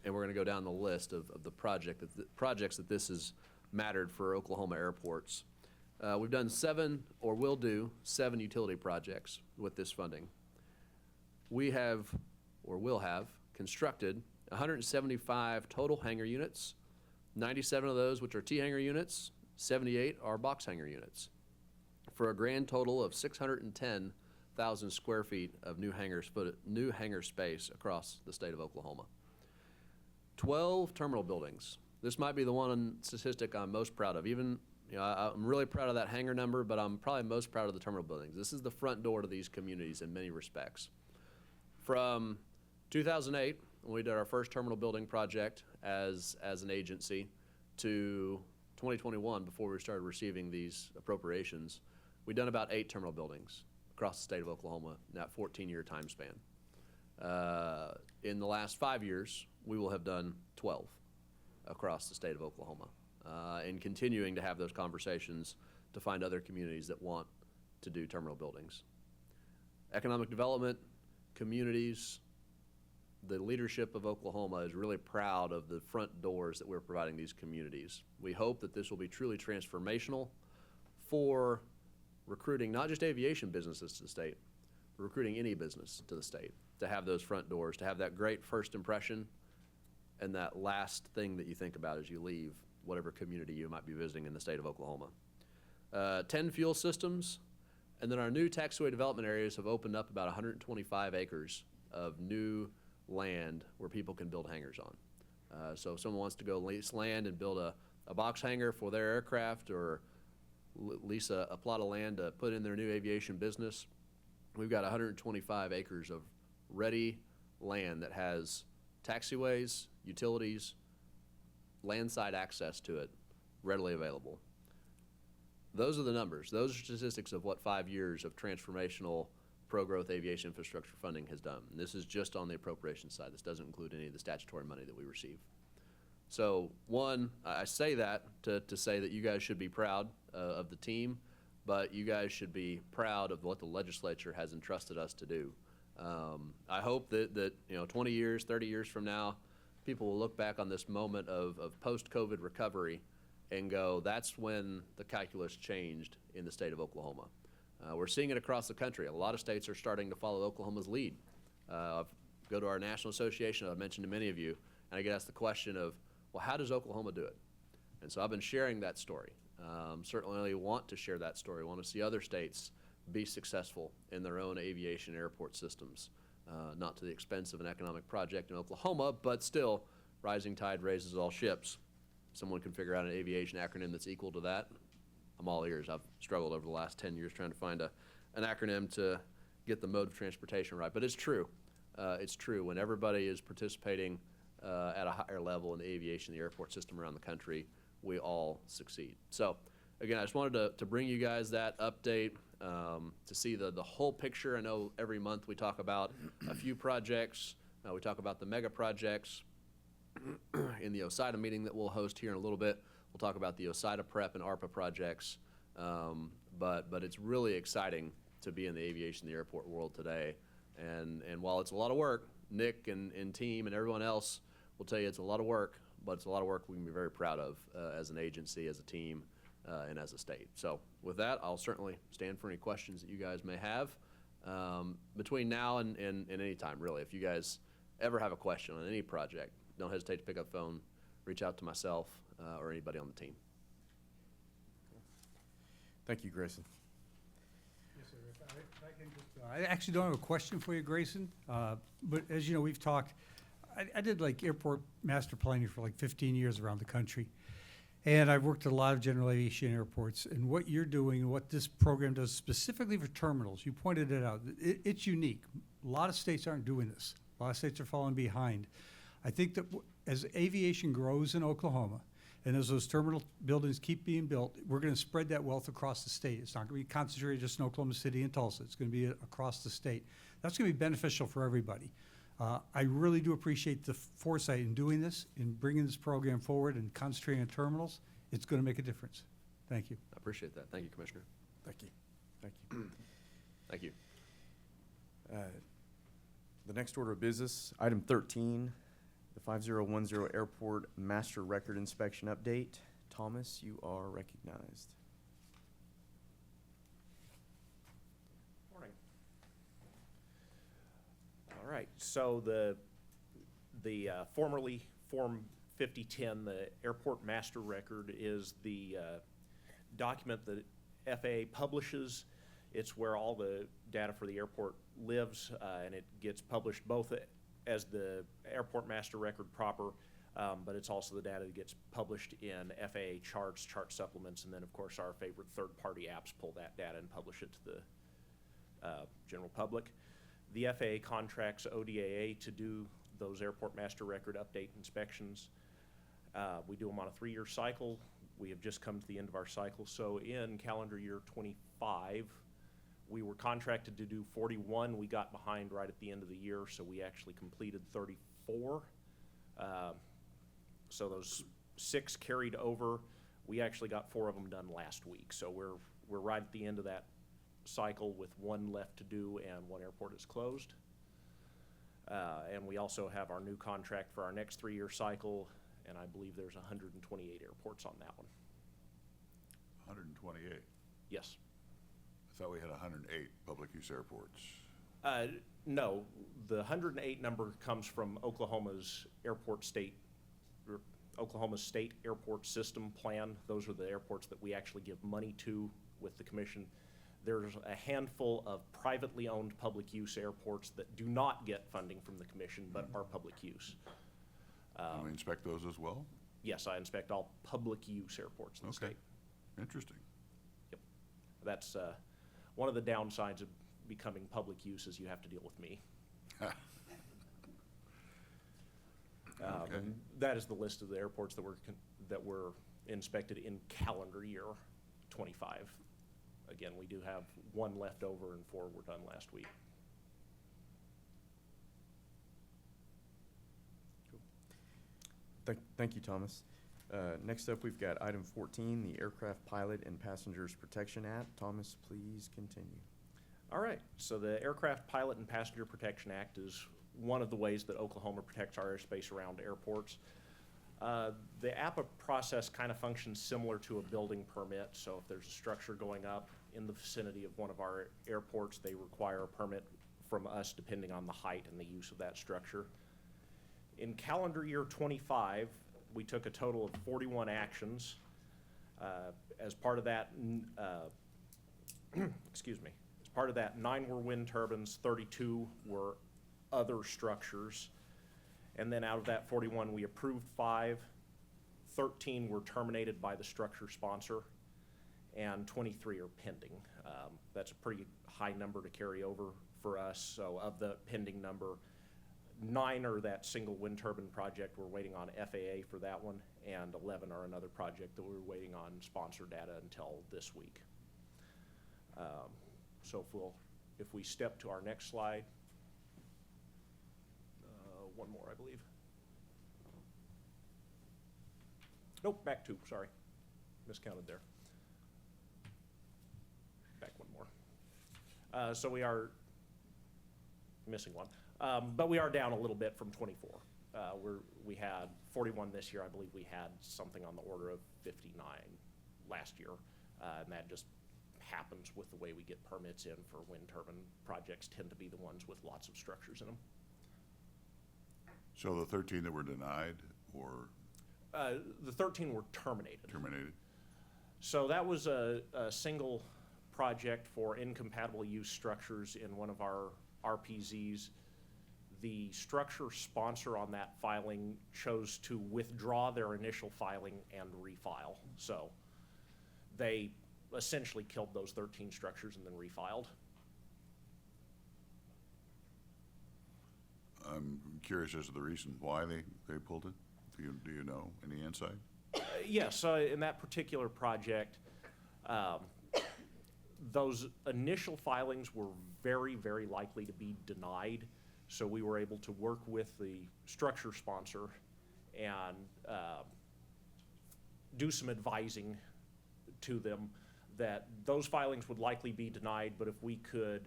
we're going to go down the list of the projects that this has mattered for Oklahoma airports. We've done 7, or will do 7 utility projects with this funding. We have, or will have, constructed 175 total hangar units, 97 of those which are T-hangar units, 78 are box hangar units, for a grand total of 610,000 square feet of new hangar space across the state of Oklahoma. 12 terminal buildings. This might be the one statistic I'm most proud of. Even, I'm really proud of that hangar number, but I'm probably most proud of the terminal buildings. This is the front door to these communities in many respects. From 2008, when we did our first terminal building project as an agency, to 2021, before we started receiving these appropriations, we've done about 8 terminal buildings across the state of Oklahoma in that 14-year time span. In the last 5 years, we will have done 12 across the state of Oklahoma, and continuing to have those conversations to find other communities that want to do terminal buildings. Economic development, communities, the leadership of Oklahoma is really proud of the front doors that we're providing these communities. We hope that this will be truly transformational for recruiting not just aviation businesses to the state, but recruiting any business to the state, to have those front doors, to have that great first impression and that last thing that you think about as you leave whatever community you might be visiting in the state of Oklahoma. 10 fuel systems, and then our new taxiway development areas have opened up about 125 acres of new land where people can build hangars on. So if someone wants to go lease land and build a box hangar for their aircraft, or lease a plot of land to put in their new aviation business, we've got 125 acres of ready land that has taxiways, utilities, landside access to it readily available. Those are the numbers. Those are statistics of what 5 years of transformational pro-growth aviation infrastructure funding has done. And this is just on the appropriations side. This doesn't include any of the statutory money that we receive. So one, I say that to say that you guys should be proud of the team, but you guys should be proud of what the legislature has entrusted us to do. I hope that 20 years, 30 years from now, people will look back on this moment of post-COVID recovery and go, that's when the calculus changed in the state of Oklahoma. We're seeing it across the country. A lot of states are starting to follow Oklahoma's lead. Go to our national association, I've mentioned to many of you, and I get asked the question of, well, how does Oklahoma do it? And so I've been sharing that story. Certainly want to share that story. Want to see other states be successful in their own aviation airport systems, not to the expense of an economic project in Oklahoma, but still, rising tide raises all ships. Someone can figure out an aviation acronym that's equal to that. I'm all ears. I've struggled over the last 10 years trying to find an acronym to get the mode of transportation right. But it's true. It's true. When everybody is participating at a higher level in the aviation, the airport system around the country, we all succeed. So again, I just wanted to bring you guys that update, to see the whole picture. I know every month we talk about a few projects. We talk about the mega projects. In the OSIDA meeting that we'll host here in a little bit, we'll talk about the OSIDA prep and ARPA projects. But it's really exciting to be in the aviation, the airport world today. And while it's a lot of work, Nick and team and everyone else will tell you it's a lot of work, but it's a lot of work we can be very proud of as an agency, as a team, and as a state. So with that, I'll certainly stand for any questions that you guys may have between now and any time, really. If you guys ever have a question on any project, don't hesitate to pick up the phone, reach out to myself or anybody on the team. Thank you, Grayson. Yes, sir. If I can just, I actually don't have a question for you, Grayson, but as you know, we've talked, I did like airport master planning for like 15 years around the country. And I've worked at a lot of general aviation airports, and what you're doing, what this program does specifically for terminals, you pointed it out, it's unique. A lot of states aren't doing this. A lot of states are falling behind. I think that as aviation grows in Oklahoma, and as those terminal buildings keep being built, we're going to spread that wealth across the state. It's not going to be concentrated just in Oklahoma City and Tulsa. It's going to be across the state. That's going to be beneficial for everybody. I really do appreciate the foresight in doing this, in bringing this program forward and concentrating on terminals. It's going to make a difference. Thank you. I appreciate that. Thank you, Commissioner. Thank you. Thank you. Thank you. The next order of business, item 13, the 5010 Airport Master Record Inspection Update. Thomas, you are recognized. Morning. All right, so the formerly Form 5010, the Airport Master Record, is the document that FAA publishes. It's where all the data for the airport lives, and it gets published both as the Airport Master Record proper, but it's also the data that gets published in FAA charts, chart supplements, and then of course our favorite third-party apps pull that data and publish it to the general public. The FAA contracts ODAA to do those Airport Master Record update inspections. We do them on a 3-year cycle. We have just come to the end of our cycle. So in calendar year 25, we were contracted to do 41. We got behind right at the end of the year, so we actually completed 34. So those 6 carried over. We actually got 4 of them done last week. So we're right at the end of that cycle with 1 left to do and 1 airport is closed. And we also have our new contract for our next 3-year cycle, and I believe there's 128 airports on that one. 128. Yes. I thought we had 108 public use airports. No, the 108 number comes from Oklahoma's Oklahoma State Airport System Plan. Those are the airports that we actually give money to with the commission. There's a handful of privately owned public use airports that do not get funding from the commission, but are public use. Can we inspect those as well? Yes, I inspect all public use airports in the Okay. state. Interesting. Yep. That's one of the downsides of becoming public use is you have to deal with me. Okay. That is the list of the airports that were inspected in calendar year 25. Again, we do have 1 left over and 4 were done last week. Thank you, Thomas. Next up, we've got item 14, the Aircraft Pilot and Passengers Protection Act. Thomas, please continue. All right, so the Aircraft Pilot and Passenger Protection Act is one of the ways that Oklahoma protects our airspace around airports. The APA process kind of functions similar to a building permit, so if there's a structure going up in the vicinity of one of our airports, they require a permit from us depending on the height and the use of that structure. In calendar year 25, we took a total of 41 actions. As part of that, excuse me, as part of that, 9 were wind turbines, 32 were other structures. And then out of that 41, we approved 5, 13 were terminated by the structure sponsor, and 23 are pending. That's a pretty high number to carry over for us. So of the pending number, 9 are that single wind turbine project. We're waiting on FAA for that one, and 11 are another project that we're waiting on sponsor data until this week. So if we step to our next slide, one more, I believe. Nope, back 2, sorry. Miscounted there. Back 1 more. So we are missing 1. But we are down a little bit from 24. We had 41 this year. I believe we had something on the order of 59 last year. And that just happens with the way we get permits in for wind turbine projects tend to be the ones with lots of structures in them. So the 13 that were denied or The 13 were terminated. terminated? So that was a single project for incompatible use structures in one of our RPZs. The structure sponsor on that filing chose to withdraw their initial filing and refile. So they essentially killed those 13 structures and then refiled. I'm curious as to the reason why they pulled it. Do you know any insight? Yes, in that particular project, those initial filings were very, very likely to be denied. So we were able to work with the structure sponsor and do some advising to them that those filings would likely be denied, but if we could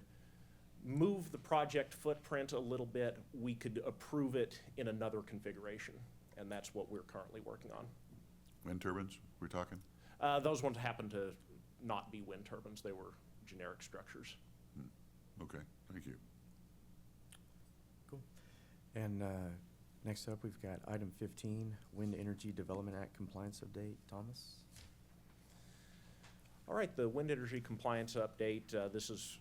move the project footprint a little bit, we could approve it in another configuration. And that's what we're currently working on. Wind turbines, we're talking? Those ones happen to not be wind turbines. They were generic structures. Okay, thank you. Cool. And next up, we've got item 15, Wind Energy Development Act Compliance Update. Thomas? All right, the wind energy compliance update. This is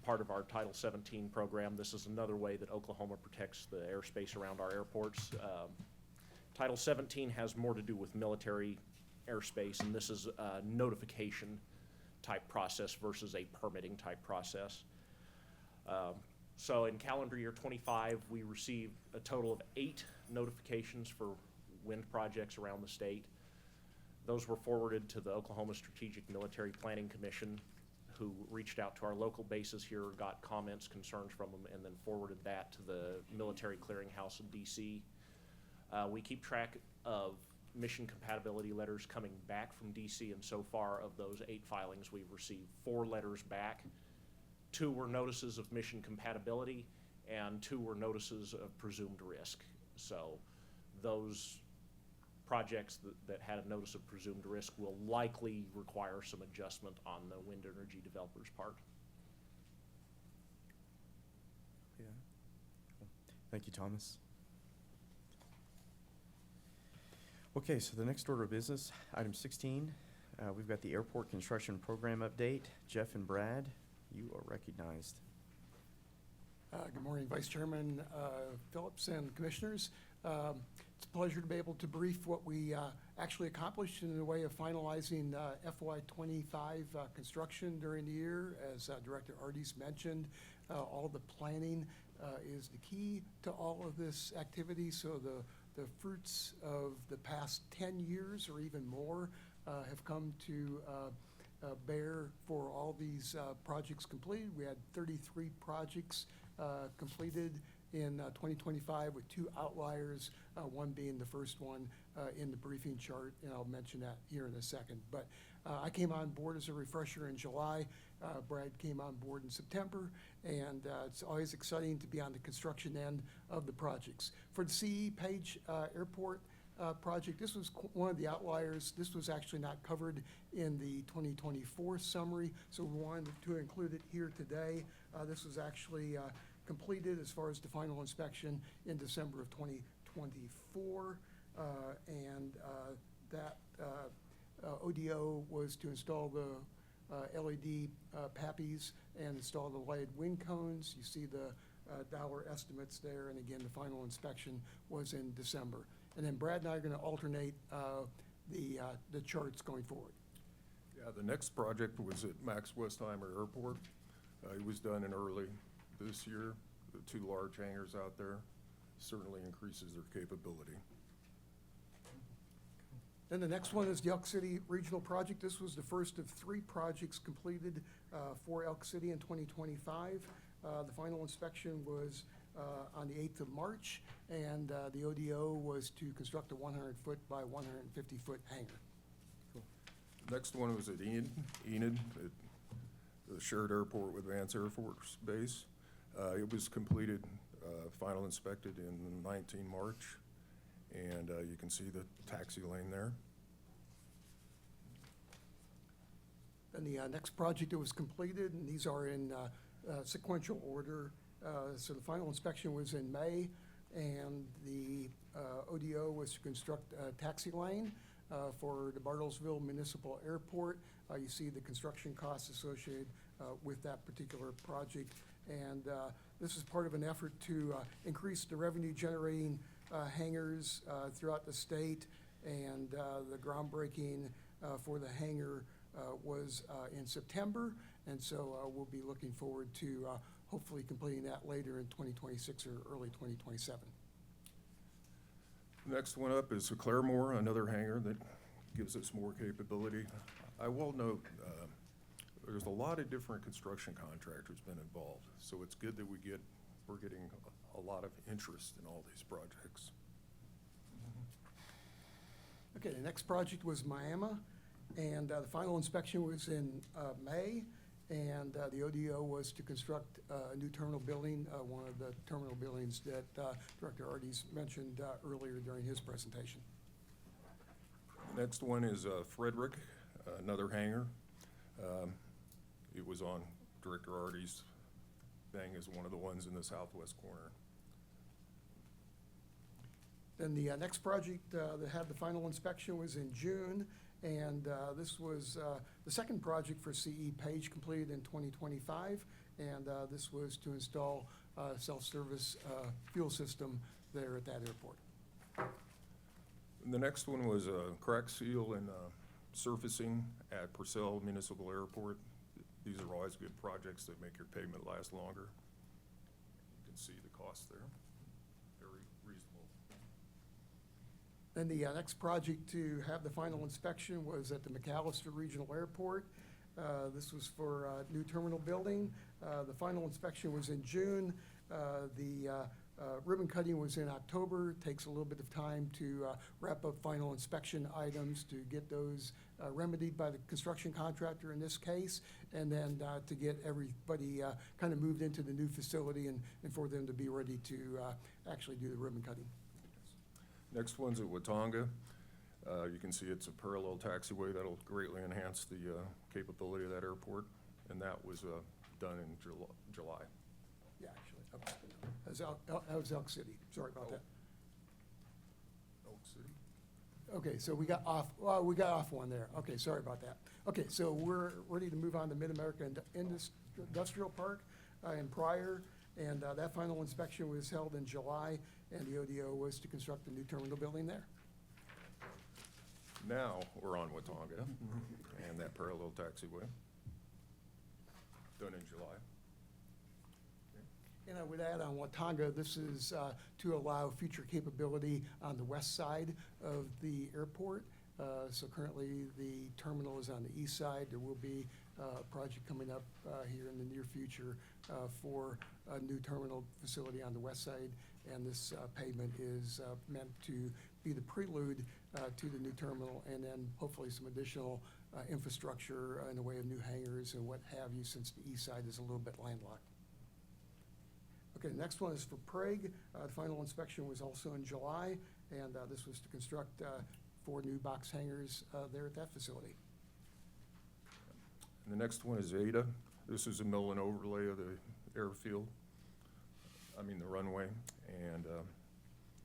part of our Title 17 program. This is another way that Oklahoma protects the airspace around our airports. Title 17 has more to do with military airspace, and this is a notification type process versus a permitting type process. So in calendar year 25, we received a total of 8 notifications for wind projects around the state. Those were forwarded to the Oklahoma Strategic Military Planning Commission, who reached out to our local bases here, got comments, concerns from them, and then forwarded that to the Military Clearinghouse in DC. We keep track of mission compatibility letters coming back from DC, and so far of those 8 filings, we've received 4 letters back. 2 were notices of mission compatibility, and 2 were notices of presumed risk. So those projects that had a notice of presumed risk will likely require some adjustment on the wind energy developer's part. Yeah. Cool. Thank you, Thomas. Okay, so the next order of business, item 16, we've got the airport construction program update. Jeff and Brad, you are recognized. Good morning, Vice Chairman Phillips and Commissioners. It's a pleasure to be able to brief what we actually accomplished in the way of finalizing FY25 construction during the year. As Director Arties mentioned, all the planning is the key to all of this activity. So the fruits of the past 10 years or even more have come to bear for all these projects completed. We had 33 projects completed in 2025 with 2 outliers, one being the first one in the briefing chart, and I'll mention that here in a second. But I came on board as a refresher in July. Brad came on board in September, and it's always exciting to be on the construction end of the projects. For the CE Page Airport project, this was one of the outliers. This was actually not covered in the 2024 summary, so we wanted to include it here today. This was actually completed as far as the final inspection in December of 2024, and that ODO was to install the LED PAPIs and install the lighted wind cones. You see the dollar estimates there, and again, the final inspection was in December. And then Brad and I are going to alternate the charts going forward. Yeah, the next project was at Max Westheimer Airport. It was done in early this year. The 2 large hangars out there certainly increases their capability. Then the next one is the Elk City Regional Project. This was the first of 3 projects completed for Elk City in 2025. The final inspection was on the 8th of March, and the ODO was to construct a 100-foot by 150-foot hangar. Next one was at Enid, at the shared airport with Vance Air Force Base. It was completed, final inspected in 19 March, and you can see the taxi lane there. Then the next project that was completed, and these are in sequential order. So the final inspection was in May, and the ODO was to construct a taxi lane for the Bartlesville Municipal Airport. You see the construction costs associated with that particular project. And this is part of an effort to increase the revenue generating hangars throughout the state. And the groundbreaking for the hangar was in September. And so we'll be looking forward to hopefully completing that later in 2026 or early 2027. Next one up is Claremore, another hangar that gives us more capability. I will note there's a lot of different construction contractors been involved, so it's good that we're getting a lot of interest in all these projects. Okay, the next project was Miami, and the final inspection was in May, and the ODO was to construct a new terminal building, one of the terminal buildings that Director Arties mentioned earlier during his presentation. Next one is Frederick, another hangar. It was on Director Arties' thing as one of the ones in the southwest corner. Then the next project that had the final inspection was in June, and this was the second project for CE Page completed in 2025, and this was to install a self-service fuel system there at that airport. And the next one was crack seal and surfacing at Purcell Municipal Airport. These are always good projects that make your pavement last longer. You can see the cost there, very reasonable. Then the next project to have the final inspection was at the McAllister Regional Airport. This was for a new terminal building. The final inspection was in June. The Ribbon cutting was in October. Takes a little bit of time to wrap up final inspection items, to get those remedied by the construction contractor in this case, and then to get everybody kind of moved into the new facility and for them to be ready to actually do the ribbon cutting. Next one's at Watonga. You can see it's a parallel taxiway that'll greatly enhance the capability of that airport, and that was done in July. Yeah, actually, okay. That was Elk City. Sorry about that. Elk City. Okay, so we got off one there. Okay, sorry about that. Okay, so we're ready to move on to Mid-America Industrial Park in Pryor, and that final inspection was held in July, and the ODO was to construct a new terminal building there. Now, we're on Watonga and that parallel taxiway, done in July. And I would add on Watonga, this is to allow future capability on the west side of the airport. So currently, the terminal is on the east side. There will be a project coming up here in the near future for a new terminal facility on the west side. And this pavement is meant to be the prelude to the new terminal, and then hopefully some additional infrastructure in the way of new hangars and what have you, since the east side is a little bit landlocked. Okay, the next one is for Prague. The final inspection was also in July, and this was to construct 4 new box hangars there at that facility. And the next one is Ada. This is a mill and overlay of the airfield, the runway, and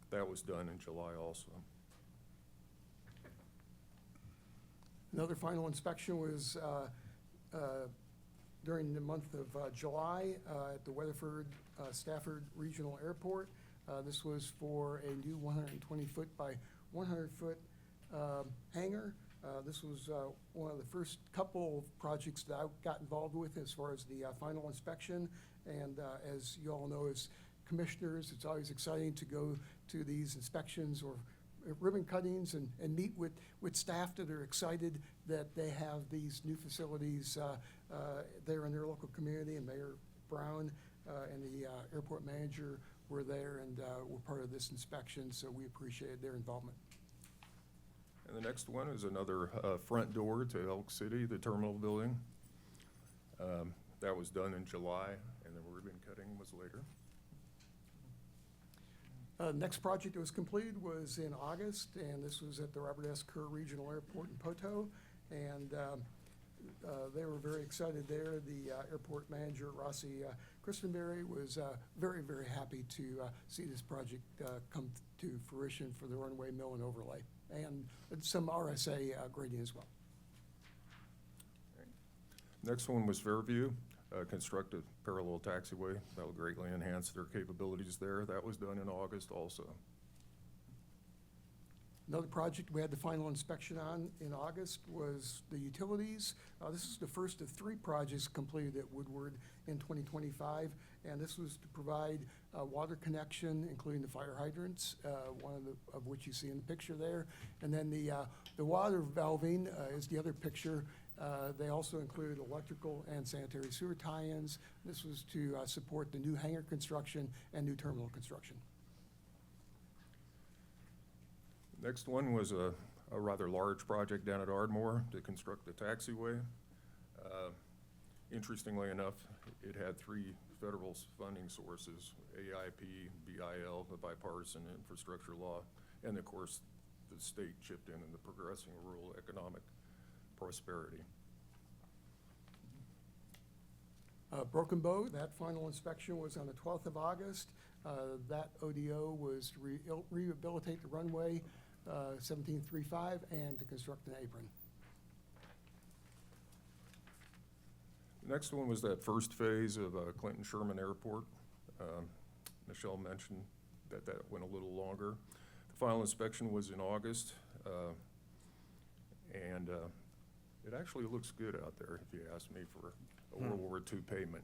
that was done in July also. Another final inspection was during the month of July at the Weatherford Stafford Regional Airport. This was for a new 120-foot by 100-foot hangar. This was one of the first couple of projects that I got involved with as far as the final inspection. And as you all know, as commissioners, it's always exciting to go to these inspections or ribbon cuttings and meet with staff that are excited that they have these new facilities there in their local community. And Mayor Brown and the airport manager were there and were part of this inspection, so we appreciated their involvement. And the next one is another front door to Elk City, the terminal building. That was done in July, and the ribbon cutting was later. Next project that was completed was in August, and this was at the Robert S. Kerr Regional Airport in Poto. And they were very excited there. The airport manager, Rossi Christenberry, was very, very happy to see this project come to fruition for the runway mill and overlay, and some RSA grading as well. Next one was Fairview, construct a parallel taxiway. That will greatly enhance their capabilities there. That was done in August also. Another project we had the final inspection on in August was the utilities. This is the first of 3 projects completed at Woodward in 2025, and this was to provide water connection, including the fire hydrants, one of which you see in the picture there. And then the water valving is the other picture. They also included electrical and sanitary sewer tie-ins. This was to support the new hangar construction and new terminal construction. Next one was a rather large project down at Ardmore to construct the taxiway. Interestingly enough, it had 3 federal funding sources: AIP, BIL, the Bipartisan Infrastructure Law, and of course, the state chipped in the Progressing Rural Economic Prosperity. Broken Bow, that final inspection was on the 12th of August. That ODO was to rehabilitate the runway 1735 and to construct an apron. The next one was that first phase of Clinton Sherman Airport. Michelle mentioned that went a little longer. The final inspection was in August, and it actually looks good out there, if you ask me, for a World War II pavement.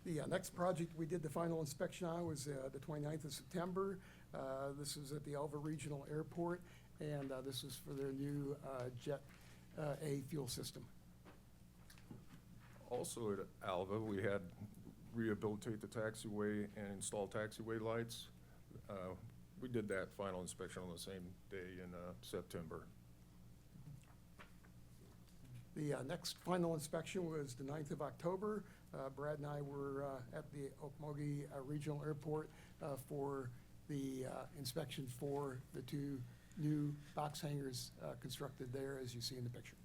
The next project we did the final inspection on was the 29th of September. This was at the Alva Regional Airport, and this was for their new Jet A fuel system. Also at Alva, we had rehabilitate the taxiway and install taxiway lights. We did that final inspection on the same day in September. The next final inspection was the 9th of October. Brad and I were at the Okmulgee Regional Airport for the inspection for the 2 new box hangars constructed there, as you see in the picture.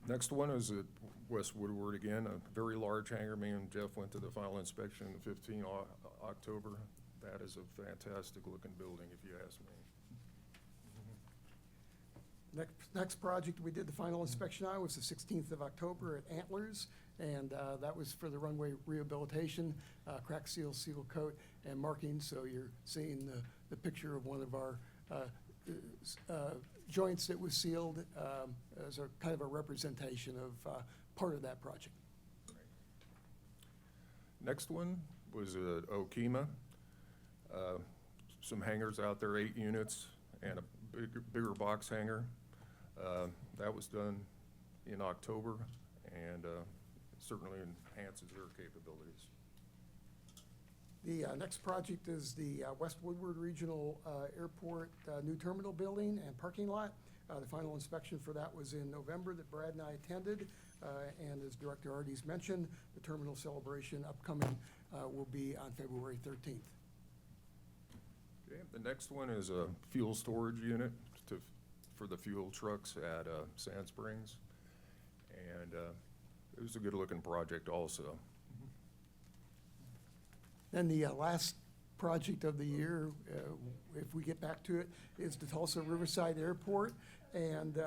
Next one is at West Woodward again, a very large hangar. Me and Jeff went to the final inspection on the 15th October. That is a fantastic looking building, if you ask me. Next project we did the final inspection on was the 16th of October at Antlers, and that was for the runway rehabilitation, crack seal, seal coat, and marking. So you're seeing the picture of one of our joints that was sealed as a kind of a representation of part of that project. Next one was at Okema. Some hangars out there, 8 units, and a bigger box hangar. That was done in October, and certainly enhances their capabilities. The next project is the West Woodward Regional Airport new terminal building and parking lot. The final inspection for that was in November that Brad and I attended. And as Director Arties mentioned, the terminal celebration upcoming will be on February 13th. Okay, the next one is a fuel storage unit for the fuel trucks at Sand Springs. And it was a good looking project also. Then the last project of the year, if we get back to it, is the Tulsa Riverside Airport. And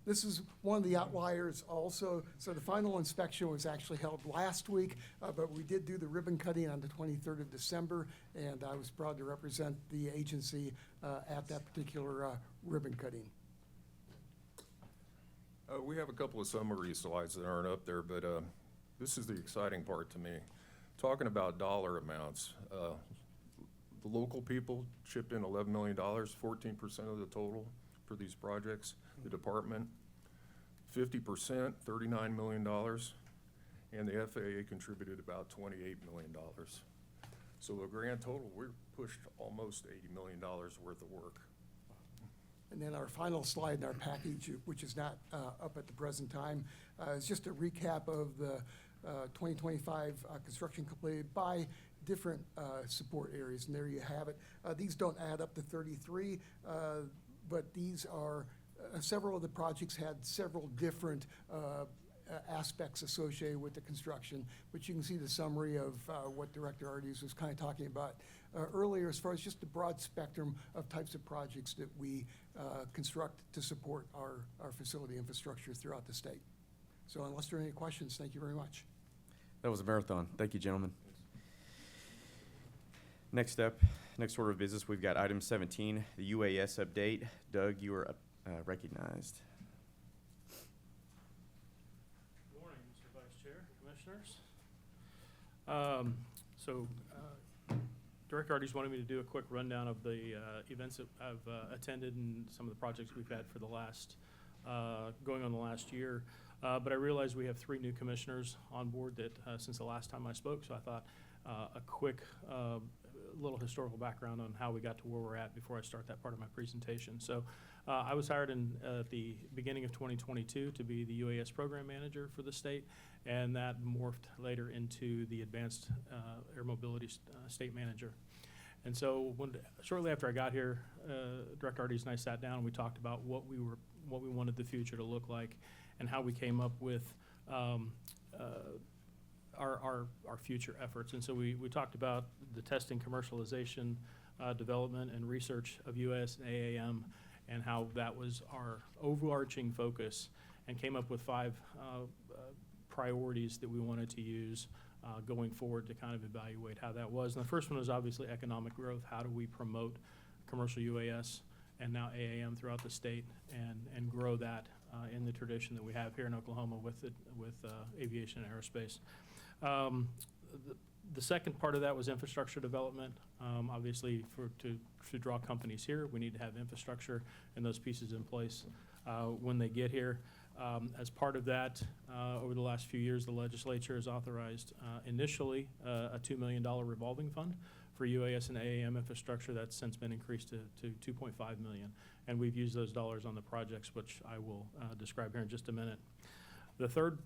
this is one of the outliers also. So the final inspection was actually held last week, but we did do the ribbon cutting on the 23rd of December, and I was proud to represent the agency at that particular ribbon cutting. We have a couple of summary slides that aren't up there, but this is the exciting part to me. Talking about dollar amounts, the local people chipped in $11 million, 14% of the total for these projects. The department, 50%, $39 million, and the FAA contributed about $28 million. So the grand total, we're pushed almost $80 million worth of work. And then our final slide in our package, which is not up at the present time, is just a recap of the 2025 construction completed by different support areas, and there you have it. These don't add up to 33, but these are, several of the projects had several different aspects associated with the construction, but you can see the summary of what Director Arties was kind of talking about earlier as far as just the broad spectrum of types of projects that we construct to support our facility infrastructure throughout the state. So unless there are any questions, thank you very much. That was a marathon. Thank you, gentlemen. Next up, next order of business, we've got item 17, the UAS update. Doug, you are recognized. Good morning, Mr. Vice Chair, Commissioners. Director Arties wanted me to do a quick rundown of the events that I've attended and some of the projects we've had for the last, going on the last year. But I realize we have 3 new commissioners on board that since the last time I spoke, so I thought a quick little historical background on how we got to where we're at before I start that part of my presentation. So I was hired at the beginning of 2022 to be the UAS program manager for the state, and that morphed later into the advanced air mobility state manager. And so shortly after I got here, Director Arties and I sat down and we talked about what we wanted the future to look like and how we came up with our future efforts. And so we talked about the testing, commercialization, development, and research of UAS and AAM, and how that was our overarching focus, and came up with 5 priorities that we wanted to use going forward to kind of evaluate how that was. And the first one was obviously economic growth. How do we promote commercial UAS and now AAM throughout the state and grow that in the tradition that we have here in Oklahoma with aviation and aerospace. The second part of that was infrastructure development. Obviously, to draw companies here, we need to have infrastructure and those pieces in place when they get here. As part of that, over the last few years, the legislature has authorized initially a $2 million revolving fund for UAS and AAM infrastructure. That's since been increased to $2.5 million. And we've used those dollars on the projects, which I will describe here in just a minute. The third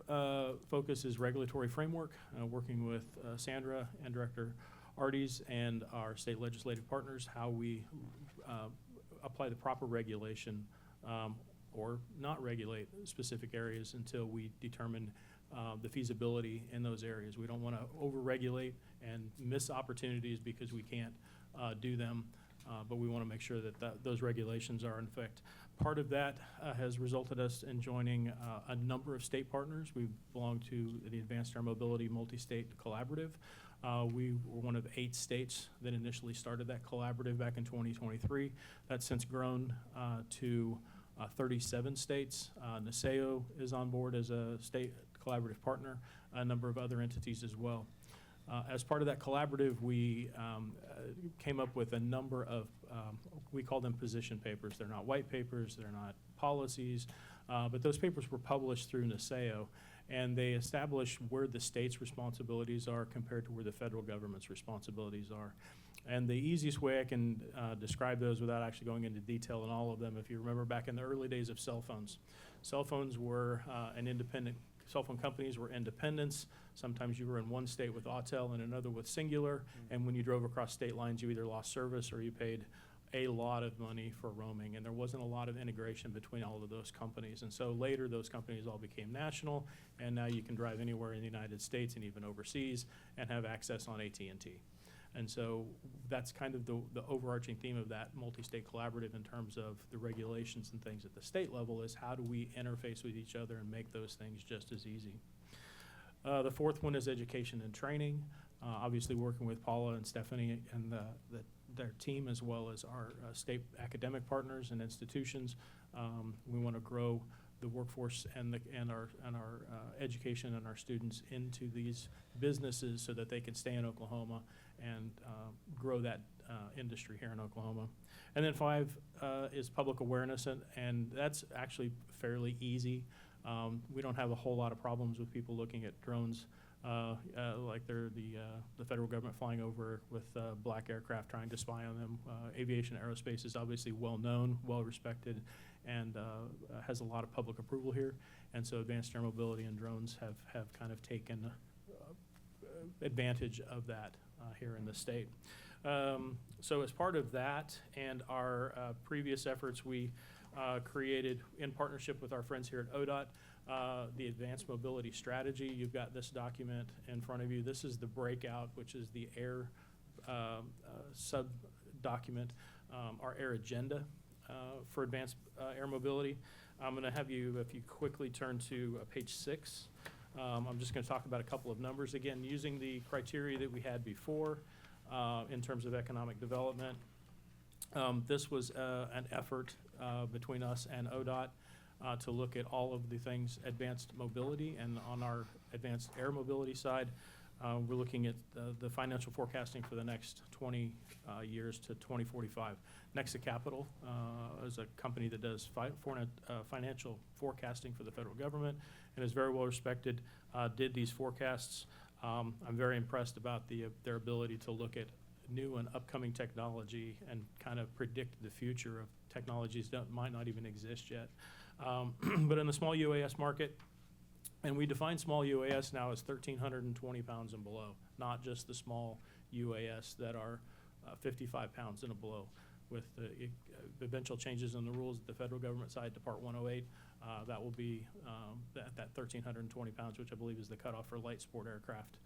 focus is regulatory framework, working with Sandra and Director Arties and our state legislative partners, how we apply the proper regulation or not regulate specific areas until we determine the feasibility in those areas. We don't want to over-regulate and miss opportunities because we can't do them, but we want to make sure that those regulations are in effect. Part of that has resulted us in joining a number of state partners. We belong to the Advanced Air Mobility Multi-State Collaborative. We were one of 8 states that initially started that collaborative back in 2023. That's since grown to 37 states. NASEO is on board as a state collaborative partner, a number of other entities as well. As part of that collaborative, we came up with a number of, we call them position papers. They're not white papers, they're not policies, but those papers were published through NASEO, and they establish where the state's responsibilities are compared to where the federal government's responsibilities are. And the easiest way I can describe those without actually going into detail in all of them, if you remember back in the early days of cell phones were cell phone companies were independents. Sometimes you were in one state with Autel and another with Singular, and when you drove across state lines, you either lost service or you paid a lot of money for roaming, and there wasn't a lot of integration between all of those companies. And so later, those companies all became national, and now you can drive anywhere in the United States and even overseas and have access on AT&T. And so that's kind of the overarching theme of that multi-state collaborative in terms of the regulations and things at the state level is how do we interface with each other and make those things just as easy. The fourth one is education and training. Obviously working with Paula and Stephanie and their team as well as our state academic partners and institutions. We want to grow the workforce and our education and our students into these businesses so that they can stay in Oklahoma and grow that industry here in Oklahoma. And then 5 is public awareness, and that's actually fairly easy. We don't have a whole lot of problems with people looking at drones like they're the federal government flying over with black aircraft trying to spy on them. Aviation aerospace is obviously well known, well respected, and has a lot of public approval here. And so advanced air mobility and drones have kind of taken advantage of that here in the state. So as part of that and our previous efforts, we created, in partnership with our friends here at ODAA, the Advanced Mobility Strategy. You've got this document in front of you. This is the breakout, which is the air sub-document, our air agenda for advanced air mobility. I'm going to have you, if you quickly turn to page 6. I'm just going to talk about a couple of numbers. Again, using the criteria that we had before in terms of economic development. This was an effort between us and ODOT to look at all of the things advanced mobility, and on our advanced air mobility side, we're looking at the financial forecasting for the next 20 years to 2045. Nexa Capital is a company that does financial forecasting for the federal government and is very well respected, did these forecasts. I'm very impressed about their ability to look at new and upcoming technology and kind of predict the future of technologies that might not even exist yet. But in the small UAS market, and we define small UAS now as 1,320 pounds and below, not just the small UAS that are 55 pounds and below. With the eventual changes in the rules at the federal government side to Part 108, that will be that 1,320 pounds, which I believe is the cutoff for light sport aircraft.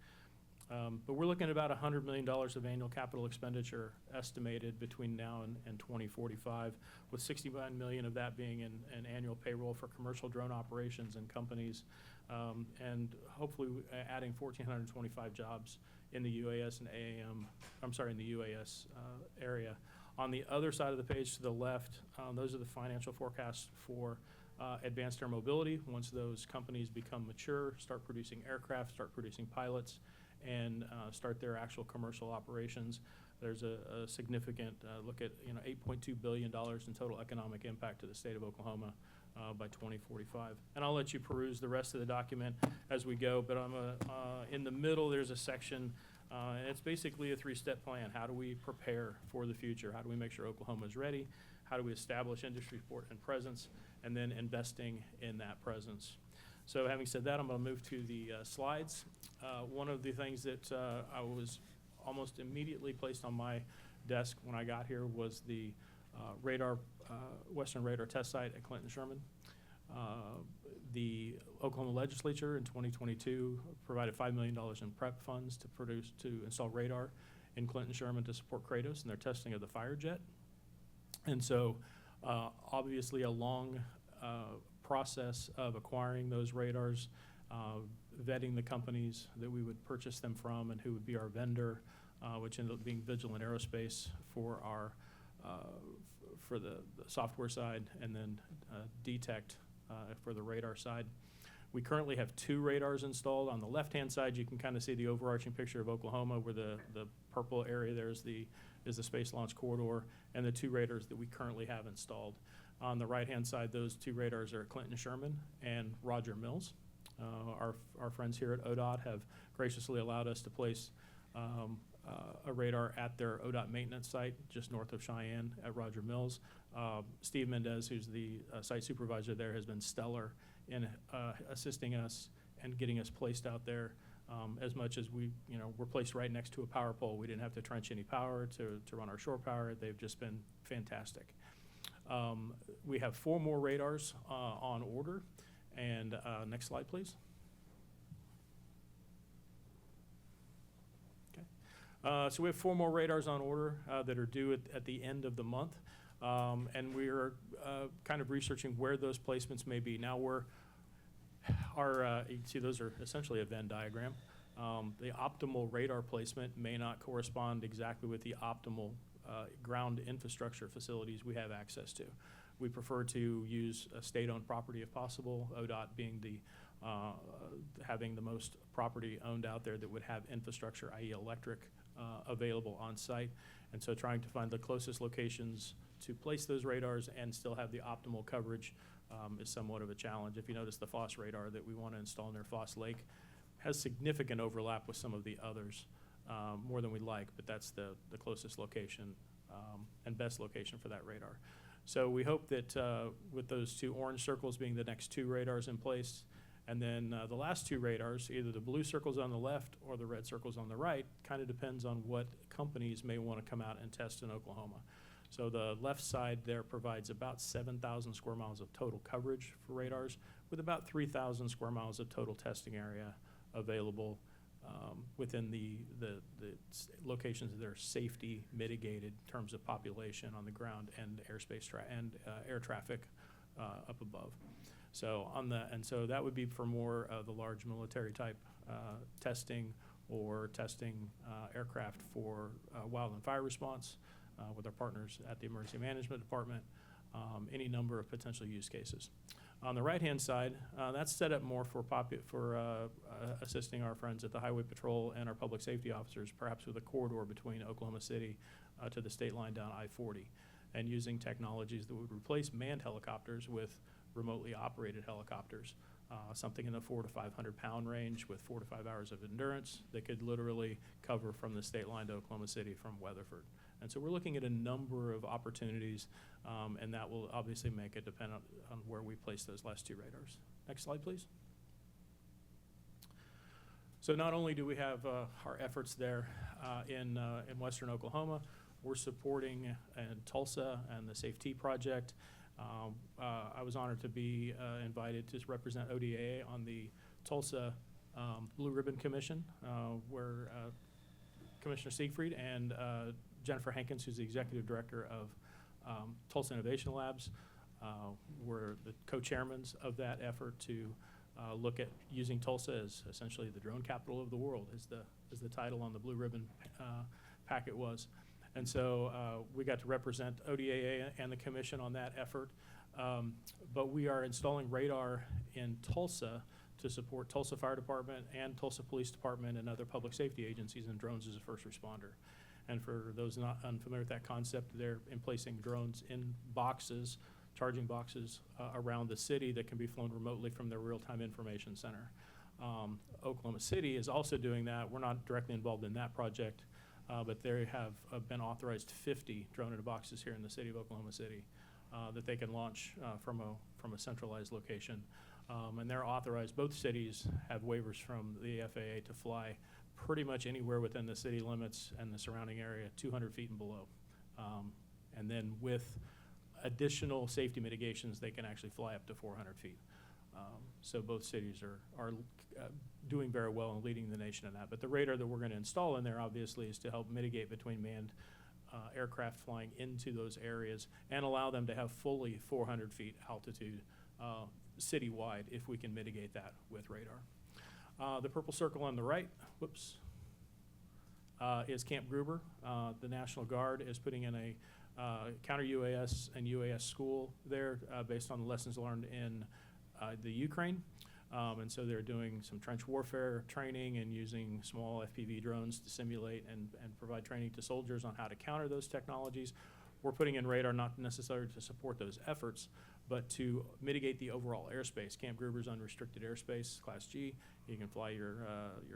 But we're looking at about $100 million of annual capital expenditure estimated between now and 2045, with $69 million of that being in annual payroll for commercial drone operations and companies, and hopefully adding 1,425 jobs in the UAS and in the UAS area. On the other side of the page to the left, those are the financial forecasts for advanced air mobility. Once those companies become mature, start producing aircraft, start producing pilots, and start their actual commercial operations, there's a significant look at $8.2 billion in total economic impact to the state of Oklahoma by 2045. And I'll let you peruse the rest of the document as we go, but in the middle, there's a section, and it's basically a three-step plan. How do we prepare for the future? How do we make sure Oklahoma is ready? How do we establish industry support and presence? And then investing in that presence. So having said that, I'm going to move to the slides. One of the things that I was almost immediately placed on my desk when I got here was the Western Radar Test Site at Clinton Sherman. The Oklahoma legislature in 2022 provided $5 million in prep funds to install radar in Clinton Sherman to support Kratos in their testing of the Firejet. And so obviously a long process of acquiring those radars, vetting the companies that we would purchase them from and who would be our vendor, which ended up being Vigilant Aerospace for our for the software side, and then Detect for the radar side. We currently have 2 radars installed. On the left-hand side, you can kind of see the overarching picture of Oklahoma, where the purple area there is the Space Launch Corridor, and the 2 radars that we currently have installed. On the right-hand side, those 2 radars are at Clinton Sherman and Roger Mills. Our friends here at ODAA have graciously allowed us to place a radar at their ODOT maintenance site just north of Cheyenne at Roger Mills. Steve Mendez, who's the site supervisor there, has been stellar in assisting us and getting us placed out there. As much as we're placed right next to a power pole. We didn't have to trench any power to run our shore power. They've just been fantastic. We have 4 more radars on order. And next slide, please. So we have 4 more radars on order that are due at the end of the month. And we're kind of researching where those placements may be. Now you can see those are essentially a Venn diagram. The optimal radar placement may not correspond exactly with the optimal ground infrastructure facilities we have access to. We prefer to use a state-owned property if possible, ODOT being having the most property owned out there that would have infrastructure, i.e. electric, available on site. And so trying to find the closest locations to place those radars and still have the optimal coverage is somewhat of a challenge. If you notice, the Foss radar that we want to install near Foss Lake has significant overlap with some of the others, more than we'd like, but that's the closest location and best location for that radar. So we hope that with those 2 orange circles being the next 2 radars in place, and then the last 2 radars, either the blue circles on the left or the red circles on the right, kind of depends on what companies may want to come out and test in Oklahoma. So the left side there provides about 7,000 square miles of total coverage for radars, with about 3,000 square miles of total testing area available within the locations that are safety mitigated in terms of population on the ground and airspace and air traffic up above. So so that would be for more of the large military type testing or testing aircraft for wildland fire response with our partners at the Emergency Management Department, any number of potential use cases. On the right-hand side, that's set up more for assisting our friends at the Highway Patrol and our public safety officers, perhaps with a corridor between Oklahoma City to the state line down I-40, and using technologies that would replace manned helicopters with remotely operated helicopters, something in the 400 to 500 pound range with 4 to 5 hours of endurance that could literally cover from the state line to Oklahoma City from Weatherford. And so we're looking at a number of opportunities, and that will obviously make it dependent on where we place those last 2 radars. Next slide, please. So not only do we have our efforts there in western Oklahoma, we're supporting in Tulsa and the SAFE-T project. I was honored to be invited to represent ODAA on the Tulsa Blue Ribbon Commission, where Commissioner Siegfried and Jennifer Hankins, who's the executive director of Tulsa Innovation Labs, were the co-chairmans of that effort to look at using Tulsa as essentially the drone capital of the world, as the title on the Blue Ribbon packet was. And so we got to represent ODAA and the commission on that effort. But we are installing radar in Tulsa to support Tulsa Fire Department and Tulsa Police Department and other public safety agencies and drones as a first responder. And for those not unfamiliar with that concept, they're in placing drones in boxes charging boxes around the city that can be flown remotely from their real-time information center. Oklahoma City is also doing that. We're not directly involved in that project, but they have been authorized 50 drone-in-a-boxes here in the city of Oklahoma City that they can launch from a centralized location. And they're authorized, both cities have waivers from the FAA to fly pretty much anywhere within the city limits and the surrounding area, 200 feet and below. And then with additional safety mitigations, they can actually fly up to 400 feet. So both cities are doing very well and leading the nation in that. But the radar that we're going to install in there, obviously, is to help mitigate between manned aircraft flying into those areas and allow them to have fully 400 feet altitude citywide if we can mitigate that with radar. The purple circle on the right, whoops, is Camp Gruber. The National Guard is putting in a counter UAS and UAS school there based on the lessons learned in the Ukraine. And so they're doing some trench warfare training and using small FPV drones to simulate and provide training to soldiers on how to counter those technologies. We're putting in radar not necessarily to support those efforts, but to mitigate the overall airspace. Camp Gruber's unrestricted airspace, Class G. You can fly your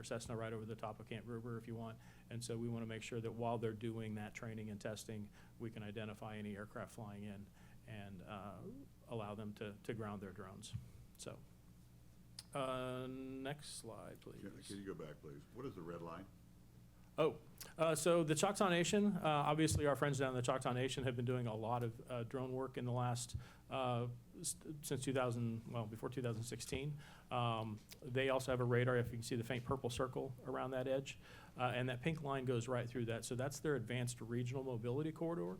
Cessna right over the top of Camp Gruber if you want. And so we want to make sure that while they're doing that training and testing, we can identify any aircraft flying in and allow them to ground their drones. So, next slide, please. Can you go back, please? What is the red line? So the Choctaw Nation, obviously our friends down in the Choctaw Nation have been doing a lot of drone work in the last, since before 2016. They also have a radar, if you can see the faint purple circle around that edge. And that pink line goes right through that. So that's their advanced regional mobility corridor.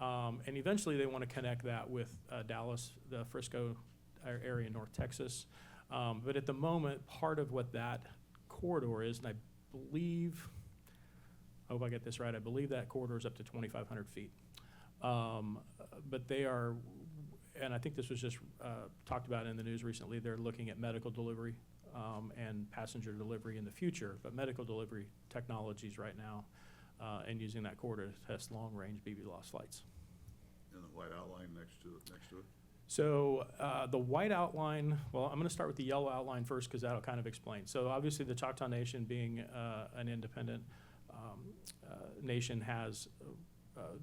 And eventually they want to connect that with Dallas, the Frisco area in North Texas. But at the moment, part of what that corridor is, and I believe, I hope I get this right, I believe that corridor is up to 2,500 feet. But they are, and I think this was just talked about in the news recently, they're looking at medical delivery and passenger delivery in the future, but medical delivery technologies right now and using that corridor to test long-range BB-LOS flights. And the white outline next to it? So the white outline, well, I'm going to start with the yellow outline first because that'll kind of explain. So obviously the Choctaw Nation being an independent nation has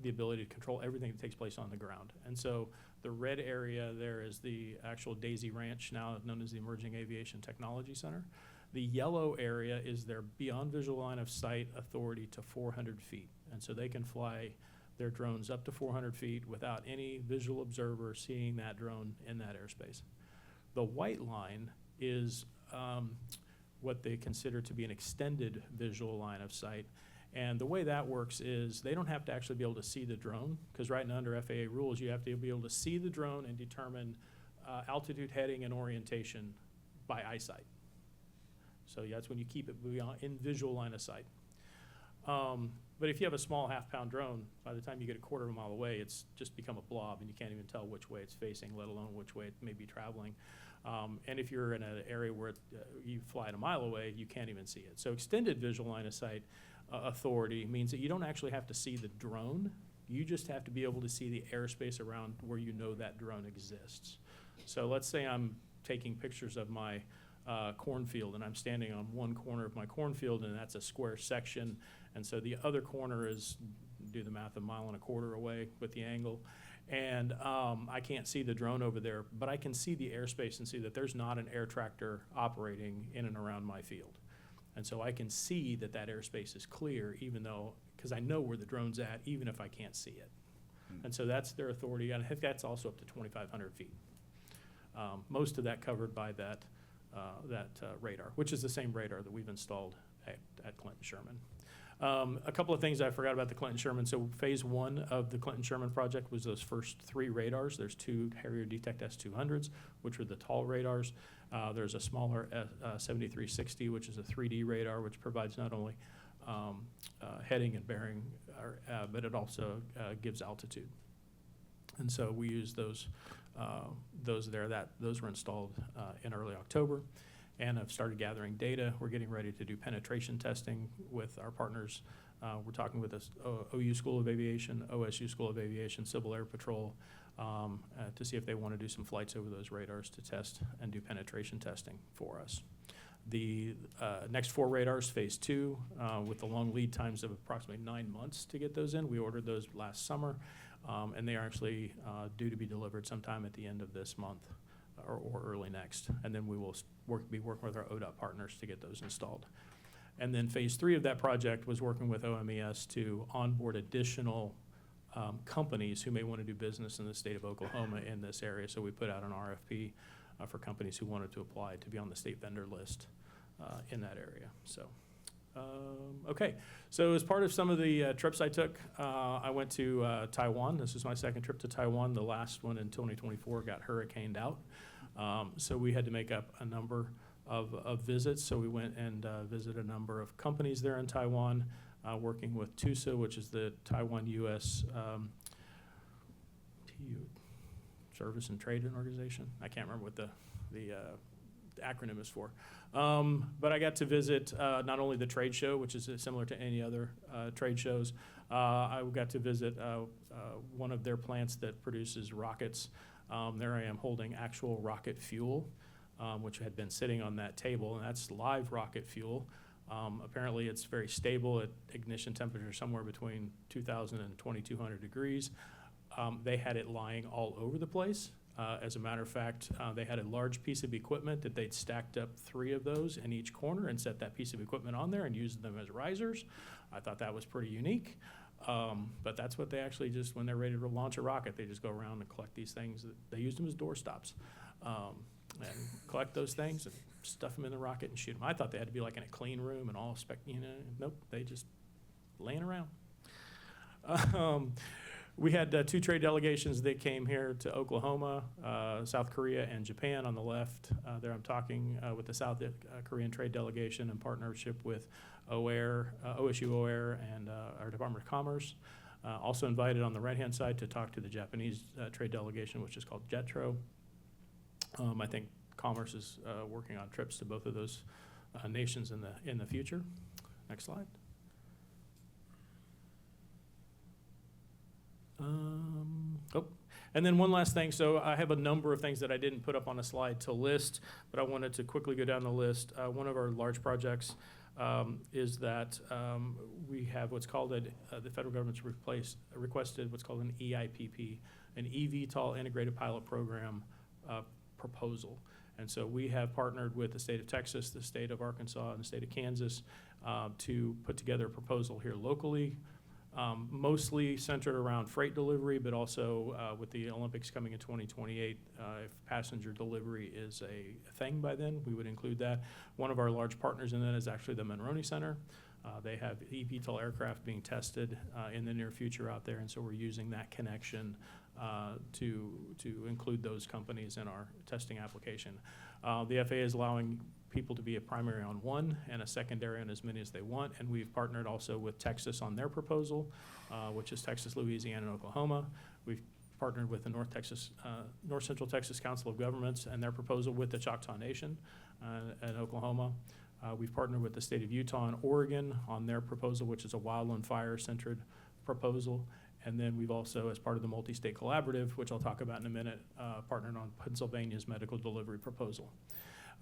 the ability to control everything that takes place on the ground. And so the red area there is the actual Daisy Ranch, now known as the Emerging Aviation Technology Center. The yellow area is their beyond visual line of sight authority to 400 feet. And so they can fly their drones up to 400 feet without any visual observer seeing that drone in that airspace. The white line is what they consider to be an extended visual line of sight. And the way that works is they don't have to actually be able to see the drone, because right now under FAA rules, you have to be able to see the drone and determine altitude, heading, and orientation by eyesight. So that's when you keep it beyond, in visual line of sight. But if you have a small half-pound drone, by the time you get a quarter of a mile away, it's just become a blob, and you can't even tell which way it's facing, let alone which way it may be traveling. And if you're in an area where you fly it a mile away, you can't even see it. So extended visual line of sight authority means that you don't actually have to see the drone. You just have to be able to see the airspace around where you know that drone exists. So let's say I'm taking pictures of my cornfield, and I'm standing on one corner of my cornfield, and that's a square section. And so the other corner is, do the math, 1.25 miles away with the angle. And I can't see the drone over there, but I can see the airspace and see that there's not an air tractor operating in and around my field. And so I can see that that airspace is clear, even though, because I know where the drone's at, even if I can't see it. And so that's their authority, and I think that's also up to 2,500 feet. Most of that covered by that radar, which is the same radar that we've installed at Clinton Sherman. A couple of things I forgot about the Clinton Sherman. So phase 1 of the Clinton Sherman project was those first 3 radars. There's 2 Harrier Detect S200s, which were the tall radars. There's a smaller 7360, which is a 3D radar, which provides not only heading and bearing, but it also gives altitude. And so we use those there. Those were installed in early October, and have started gathering data. We're getting ready to do penetration testing with our partners We're talking with the OU School of Aviation, OSU School of Aviation, Civil Air Patrol, to see if they want to do some flights over those radars to test and do penetration testing for us. The next 4 radars, phase 2, with the long lead times of approximately 9 months to get those in. We ordered those last summer, and they are actually due to be delivered sometime at the end of this month or early next. And then we will be working with our ODAA partners to get those installed. And then phase 3 of that project was working with OMES to onboard additional companies who may want to do business in the state of Oklahoma in this area. So we put out an RFP for companies who wanted to apply to be on the state vendor list in that area. So, okay. So as part of some of the trips I took, I went to Taiwan. This is my second trip to Taiwan. The last one in 2024 got hurricaned out. So we had to make up a number of visits. So we went and visited a number of companies there in Taiwan, working with TUSA, which is the Taiwan U.S. Service and Trade Organization. I can't remember what the acronym is for. But I got to visit not only the trade show, which is similar to any other trade shows. I got to visit one of their plants that produces rockets. There I am holding actual rocket fuel, which had been sitting on that table, and that's live rocket fuel. Apparently it's very stable at ignition temperature somewhere between 2,000 and 2,200 degrees. They had it lying all over the place. As a matter of fact, they had a large piece of equipment that they'd stacked up 3 of those in each corner and set that piece of equipment on there and used them as risers. I thought that was pretty unique. But that's what they actually just, when they're ready to launch a rocket, they just go around and collect these things. They used them as doorstops. And collect those things and stuff them in the rocket and shoot them. I thought they had to be like in a clean room and all nope, they just laying around. We had 2 trade delegations that came here to Oklahoma, South Korea, and Japan on the left. There I'm talking with the South Korean trade delegation in partnership with OSU OAIR and our Department of Commerce. Also invited on the right-hand side to talk to the Japanese trade delegation, which is called JETRO. I think Commerce is working on trips to both of those nations in the future. Next slide. And then one last thing. So I have a number of things that I didn't put up on a slide to list, but I wanted to quickly go down the list. One of our large projects is that we have what's called the federal government's requested what's called an EIPP, an eVTOL Integrated Pilot Program proposal. And so we have partnered with the state of Texas, the state of Arkansas, and the state of Kansas to put together a proposal here locally, mostly centered around freight delivery, but also with the Olympics coming in 2028, if passenger delivery is a thing by then, we would include that. One of our large partners in that is actually the Monroney Center. They have eVTOL aircraft being tested in the near future out there, and so we're using that connection to include those companies in our testing application. The FAA is allowing people to be a primary on one and a secondary on as many as they want, and we've partnered also with Texas on their proposal, which is Texas, Louisiana, and Oklahoma. We've partnered with the North Central Texas Council of Governments and their proposal with the Choctaw Nation in Oklahoma. We've partnered with the state of Utah and Oregon on their proposal, which is a wildland fire-centered proposal. And then we've also, as part of the multi-state collaborative, which I'll talk about in a minute, partnered on Pennsylvania's medical delivery proposal.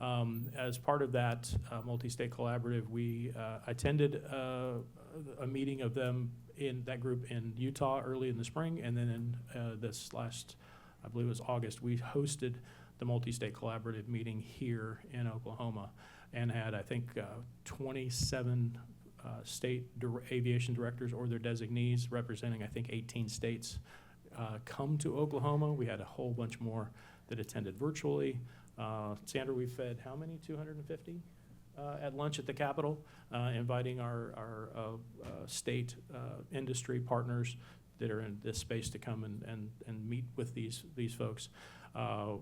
As part of that multi-state collaborative, we attended a meeting of them in that group in Utah early in the spring, and then in this last, I believe it was August, we hosted the multi-state collaborative meeting here in Oklahoma and had, I think, 27 state aviation directors or their designees representing, I think, 18 states come to Oklahoma. We had a whole bunch more that attended virtually. Sandra, we fed how many? 250 at lunch at the Capitol, inviting our state industry partners that are in this space to come and meet with these folks.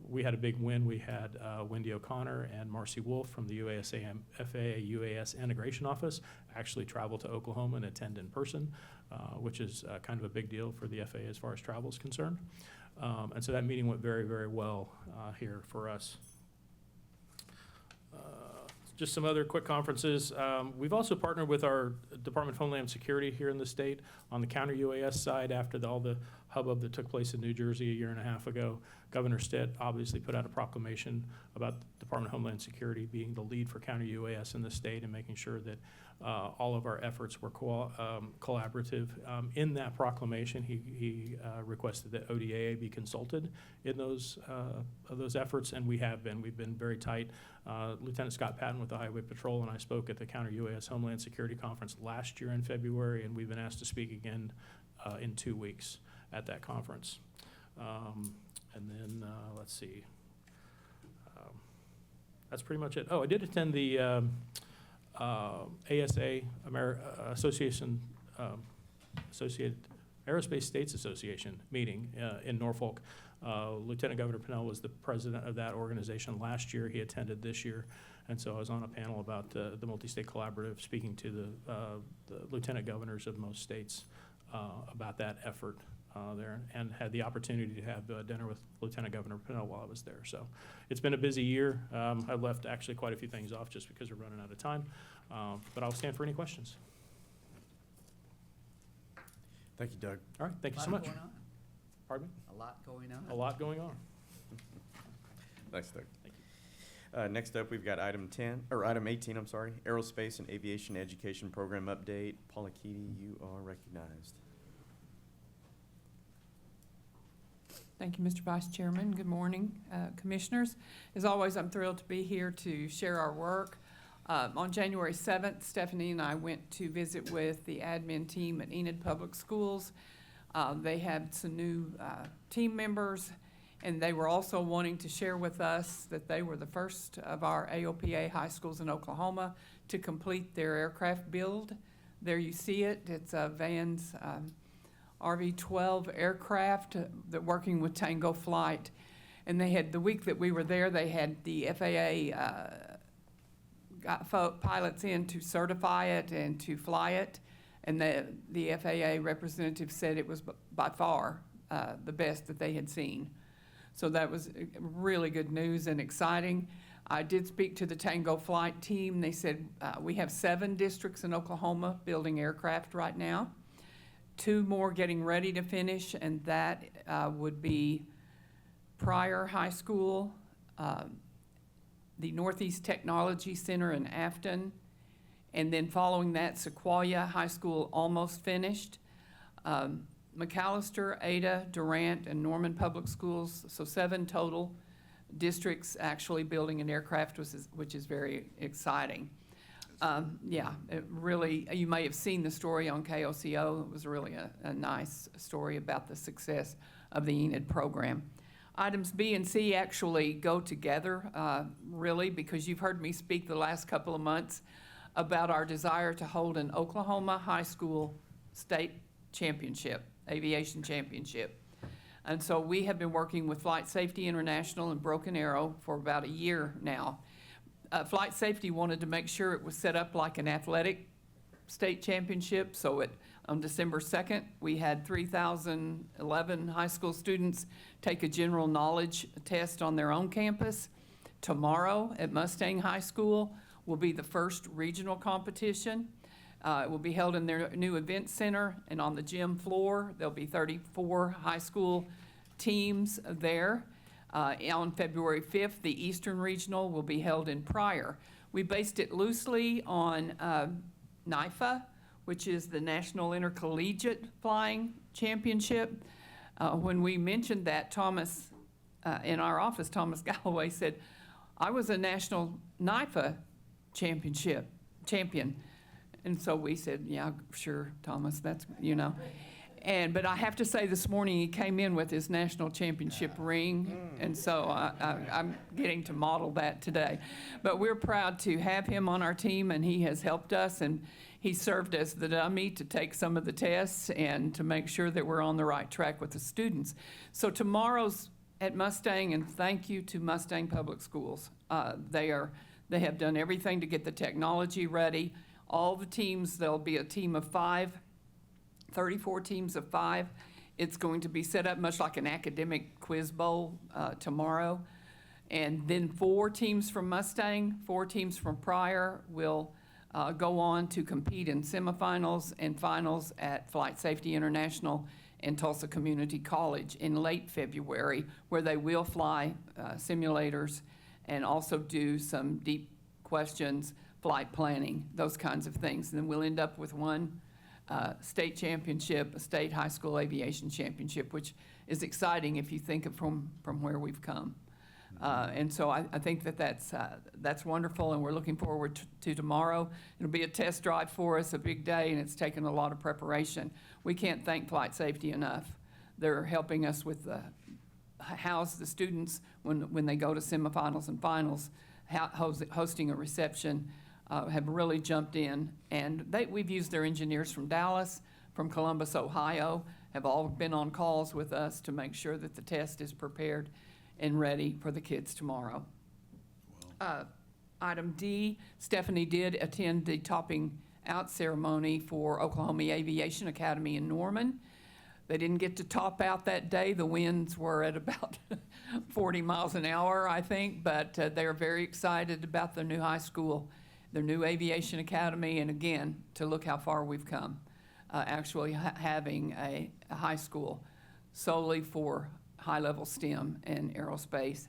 We had a big win. We had Wendy O'Connor and Marcy Wolf from the FAA UAS Integration Office actually travel to Oklahoma and attend in person, which is kind of a big deal for the FAA as far as travel is concerned. And so that meeting went very, very well here for us. just some other quick conferences. We've also partnered with our Department of Homeland Security here in the state on the counter UAS side after all the hubbub that took place in New Jersey a year and a half ago. Governor Stitt obviously put out a proclamation about the Department of Homeland Security being the lead for counter UAS in the state and making sure that all of our efforts were collaborative. In that proclamation, he requested that ODAA be consulted in those efforts, and we have been. We've been very tight. Lieutenant Scott Patton with the Highway Patrol and I spoke at the Counter UAS Homeland Security Conference last year in February, and we've been asked to speak again in 2 weeks at that conference. And then, let's see. That's pretty much it. Oh, I did attend the ASA, Associated Aerospace States Association meeting in Norfolk. Lieutenant Governor Pennell was the president of that organization last year. He attended this year. And so I was on a panel about the multi-state collaborative, speaking to the lieutenant governors of most states about that effort there, and had the opportunity to have dinner with Lieutenant Governor Pennell while I was there. So it's been a busy year. I left actually quite a few things off just because we're running out of time, but I'll stand for any questions. Thank you, Doug. All right, thank you so much. Pardon me? A lot going on. A lot going on. Thanks, Doug. Thank you. Next up, we've got item 18, I'm sorry, Aerospace and Aviation Education Program Update. Paula Keaty, you are recognized. Thank you, Mr. Vice Chairman. Good morning, Commissioners. As always, I'm thrilled to be here to share our work. On January 7th, Stephanie and I went to visit with the admin team at Enid Public Schools. They had some new team members, and they were also wanting to share with us that they were the first of our AOPA high schools in Oklahoma to complete their aircraft build. There you see it. It's a Van's RV-12 aircraft that working with Tango Flight. And they had, the week that we were there, they had the FAA got pilots in to certify it and to fly it. And the FAA representative said it was by far the best that they had seen. So that was really good news and exciting. I did speak to the Tango Flight team. They said we have 7 districts in Oklahoma building aircraft right now. 2 more getting ready to finish, and that would be Pryor High School, the Northeast Technology Center in Afton, and then following that, Sequoia High School almost finished. McAllister, Ada, Durant, and Norman Public Schools, so 7 total districts actually building an aircraft, which is very exciting. Yeah, it really, you may have seen the story on KOCO. It was really a nice story about the success of the Enid program. Items B and C actually go together, really, because you've heard me speak the last couple of months about our desire to hold an Oklahoma high school state championship, aviation championship. And so we have been working with Flight Safety International and Broken Arrow for about a year now. Flight Safety wanted to make sure it was set up like an athletic state championship. So on December 2nd, we had 3,011 high school students take a general knowledge test on their own campus. Tomorrow at Mustang High School will be the first regional competition. It will be held in their new event center, and on the gym floor, there'll be 34 high school teams there. On February 5th, the Eastern Regional will be held in Pryor. We based it loosely on NIFA, which is the National Intercollegiate Flying Championship. When we mentioned that, Thomas, in our office, Thomas Galloway said, I was a National NIFA champion. And so we said, yeah, sure, Thomas, that's, you know. But I have to say this morning he came in with his national championship ring, and so I'm getting to model that today. But we're proud to have him on our team, and he has helped us, and he served as the dummy to take some of the tests and to make sure that we're on the right track with the students. So tomorrow's at Mustang, and thank you to Mustang Public Schools. They have done everything to get the technology ready. All the teams, there'll be a team of 5, 34 teams of 5. It's going to be set up much like an academic quiz bowl tomorrow. And then 4 teams from Mustang, 4 teams from Pryor will go on to compete in semifinals and finals at Flight Safety International and Tulsa Community College in late February, where they will fly simulators and also do some deep questions, flight planning, those kinds of things. And then we'll end up with one state championship, a state high school aviation championship, which is exciting if you think of from where we've come. And so I think that's wonderful, and we're looking forward to tomorrow. It'll be a test drive for us, a big day, and it's taken a lot of preparation. We can't thank Flight Safety enough. They're helping us with house the students when they go to semifinals and finals, hosting a reception, have really jumped in. And we've used their engineers from Dallas, from Columbus, Ohio, have all been on calls with us to make sure that the test is prepared and ready for the kids tomorrow. Item D, Stephanie did attend the topping out ceremony for Oklahoma Aviation Academy in Norman. They didn't get to top out that day. The winds were at about 40 miles an hour, I think, but they're very excited about their new high school, their new aviation academy, and again, to look how far we've come, actually having a high school solely for high-level STEM and aerospace.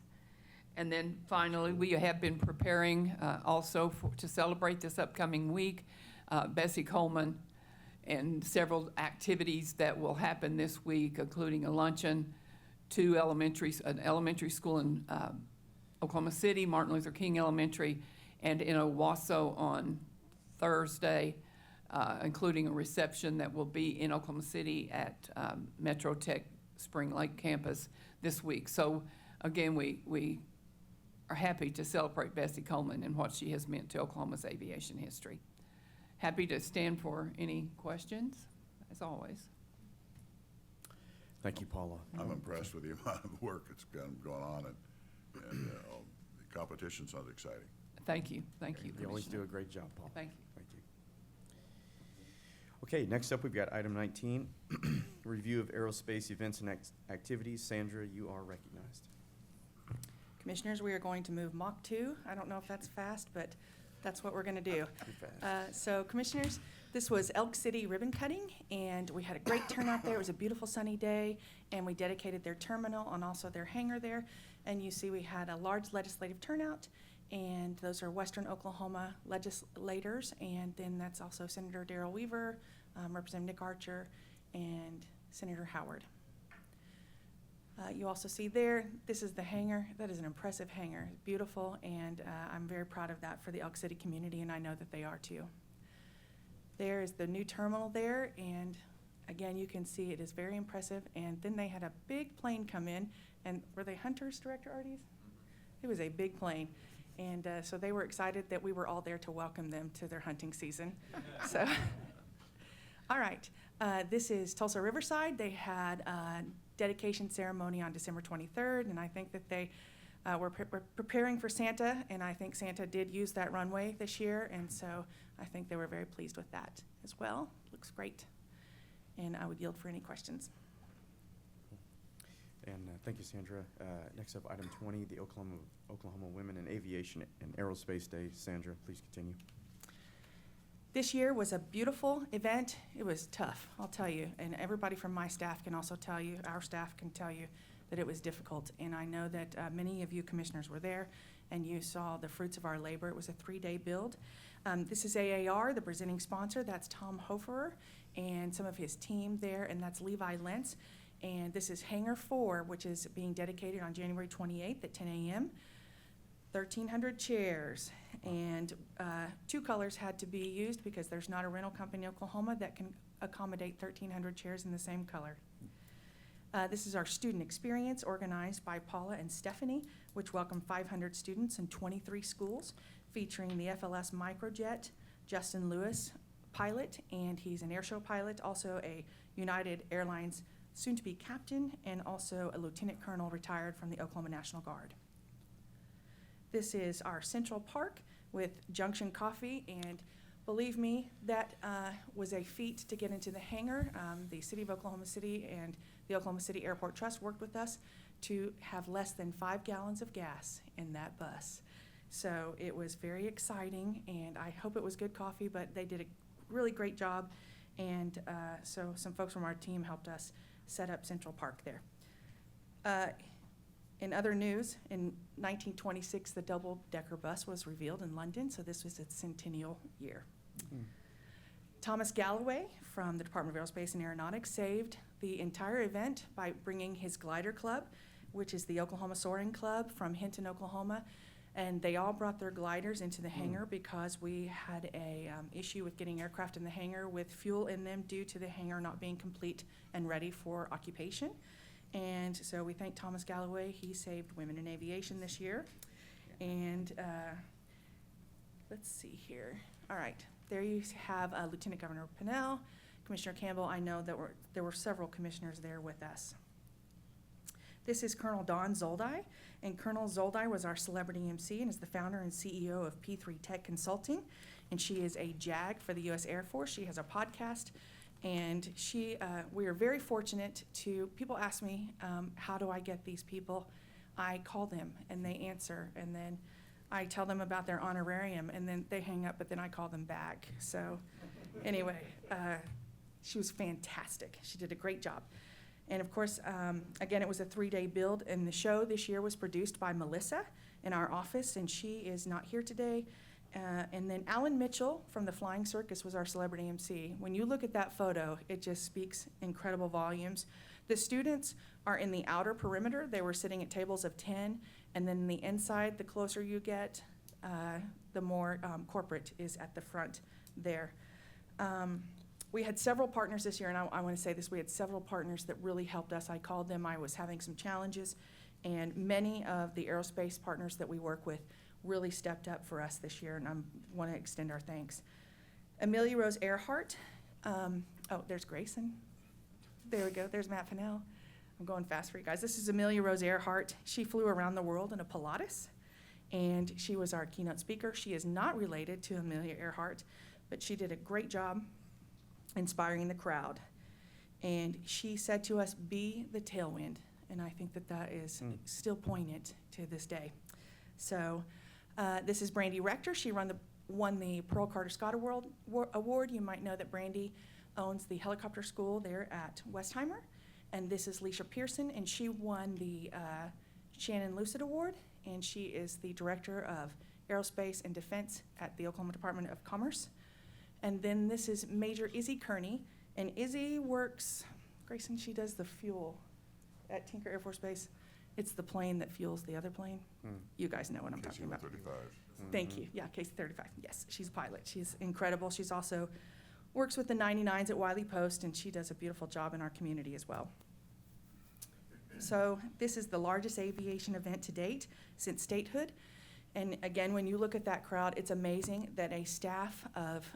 And then finally, we have been preparing also to celebrate this upcoming week. Bessie Coleman and several activities that will happen this week, including a luncheon, an elementary school in Oklahoma City, Martin Luther King Elementary, and in Owasso on Thursday, including a reception that will be in Oklahoma City at Metro Tech Spring Lake campus this week. So again, we are happy to celebrate Bessie Coleman and what she has meant to Oklahoma's aviation history. Happy to stand for any questions, as always. Thank you, Paula. I'm impressed with the amount of work that's going on, and the competition sounds exciting. Thank you, thank you, You always do Commissioner. a great job, Paul. Thank you. Thank you. Okay, next up, we've got item 19, review of aerospace events and activities. Sandra, you are recognized. Commissioners, we are going to move Mach 2. I don't know if that's fast, but that's what we're going to do. So Commissioners, this was Elk City ribbon cutting, and we had a great turnout there. It was a beautiful sunny day, and we dedicated their terminal and also their hangar there. And you see we had a large legislative turnout, and those are Western Oklahoma legislators, and then that's also Senator Darrell Weaver, Representative Nick Archer, and Senator Howard. You also see there, this is the hangar. That is an impressive hangar, beautiful, and I'm very proud of that for the Elk City community, and I know that they are too. There is the new terminal there, and again, you can see it is very impressive. And then they had a big plane come in, and were they Hunters, Director Arties? It was a big plane, and so they were excited that we were all there to welcome them to their hunting season. So, all right, this is Tulsa Riverside. They had a dedication ceremony on December 23rd, and I think that they were preparing for Santa, and I think Santa did use that runway this year, and so I think they were very pleased with that as well. Looks great. And I would yield for any questions. And thank you, Sandra. Next up, item 20, the Oklahoma Women in Aviation and Aerospace Day. Sandra, please continue. This year was a beautiful event. It was tough, I'll tell you, and everybody from my staff can also tell you, our staff can tell you that it was difficult. And I know that many of you commissioners were there, and you saw the fruits of our labor. It was a 3-day build. This is AAR, the presenting sponsor. That's Tom Hoferer and some of his team there, and that's Levi Lentz. And this is Hangar 4, which is being dedicated on January 28th at 10 a.m. 1,300 chairs, and 2 colors had to be used because there's not a rental company in Oklahoma that can accommodate 1,300 chairs in the same color. This is our student experience organized by Paula and Stephanie, which welcomed 500 students in 23 schools, featuring the FLS Microjet, Justin Lewis, pilot, and he's an airshow pilot, also a United Airlines soon-to-be captain, and also a lieutenant colonel retired from the Oklahoma National Guard. This is our Central Park with Junction Coffee, and believe me, that was a feat to get into the hangar. The city of Oklahoma City and the Oklahoma City Airport Trust worked with us to have less than 5 gallons of gas in that bus. So it was very exciting, and I hope it was good coffee, but they did a really great job. And so some folks from our team helped us set up Central Park there. In other news, in 1926, the double-decker bus was revealed in London, so this was its centennial year. Thomas Galloway from the Department of Aerospace and Aeronautics saved the entire event by bringing his glider club, which is the Oklahoma Soaring Club from Hinton, Oklahoma, and they all brought their gliders into the hangar because we had a issue with getting aircraft in the hangar with fuel in them due to the hangar not being complete and ready for occupation. And so we thank Thomas Galloway. He saved women in aviation this year. And let's see here. All right, there you have Lieutenant Governor Pinnell, Commissioner Campbell. I know that there were several commissioners there with us. This is Colonel Dawn Zoldi, and Colonel Zoldi was our celebrity MC and is the founder and CEO of P3 Tech Consulting, and she is a JAG for the U.S. Air Force. She has a podcast, and we are very fortunate to, people ask me, how do I get these people? I call them, and they answer, and then I tell them about their honorarium, and then they hang up, but then I call them back. So anyway, she was fantastic. She did a great job. And of course, again, it was a 3-day build, and the show this year was produced by Melissa in our office, and she is not here today. And then Alan Mitchell from the Flying Circus was our celebrity MC. When you look at that photo, it just speaks incredible volumes. The students are in the outer perimeter. They were sitting at tables of 10, and then the inside, the closer you get, the more corporate is at the front there. We had several partners this year, and I want to say this, we had several partners that really helped us. I called them, I was having some challenges, and many of the aerospace partners that we work with really stepped up for us this year, and I want to extend our thanks. Amelia Rose Earhart, oh, there's Grayson. There we go, there's Matt Fennell. I'm going fast for you guys. This is Amelia Rose Earhart. She flew around the world in a Pilatus, and she was our keynote speaker. She is not related to Amelia Earhart, but she did a great job inspiring the crowd. And she said to us, be the tailwind. And I think that that is still poignant to this day. So this is Brandy Rector. She won the Pearl Carter Scott Award. You might know that Brandy owns the helicopter school there at Westheimer. And this is Leisha Pearson, and she won the Shannon Lucid Award, and she is the Director of Aerospace and Defense at the Oklahoma Department of Commerce. And then this is Major Izzy Kearney, and Izzy works, Grayson, she does the fuel at Tinker Air Force Base. It's the plane that fuels the other plane. You guys know what I'm talking about. KC-135. Thank you. Yeah, KC-35. Yes, she's a pilot. She's incredible. She's also works with the 99s at Wiley Post, and she does a beautiful job in our community as well. So this is the largest aviation event to date since statehood. And again, when you look at that crowd, it's amazing that a staff of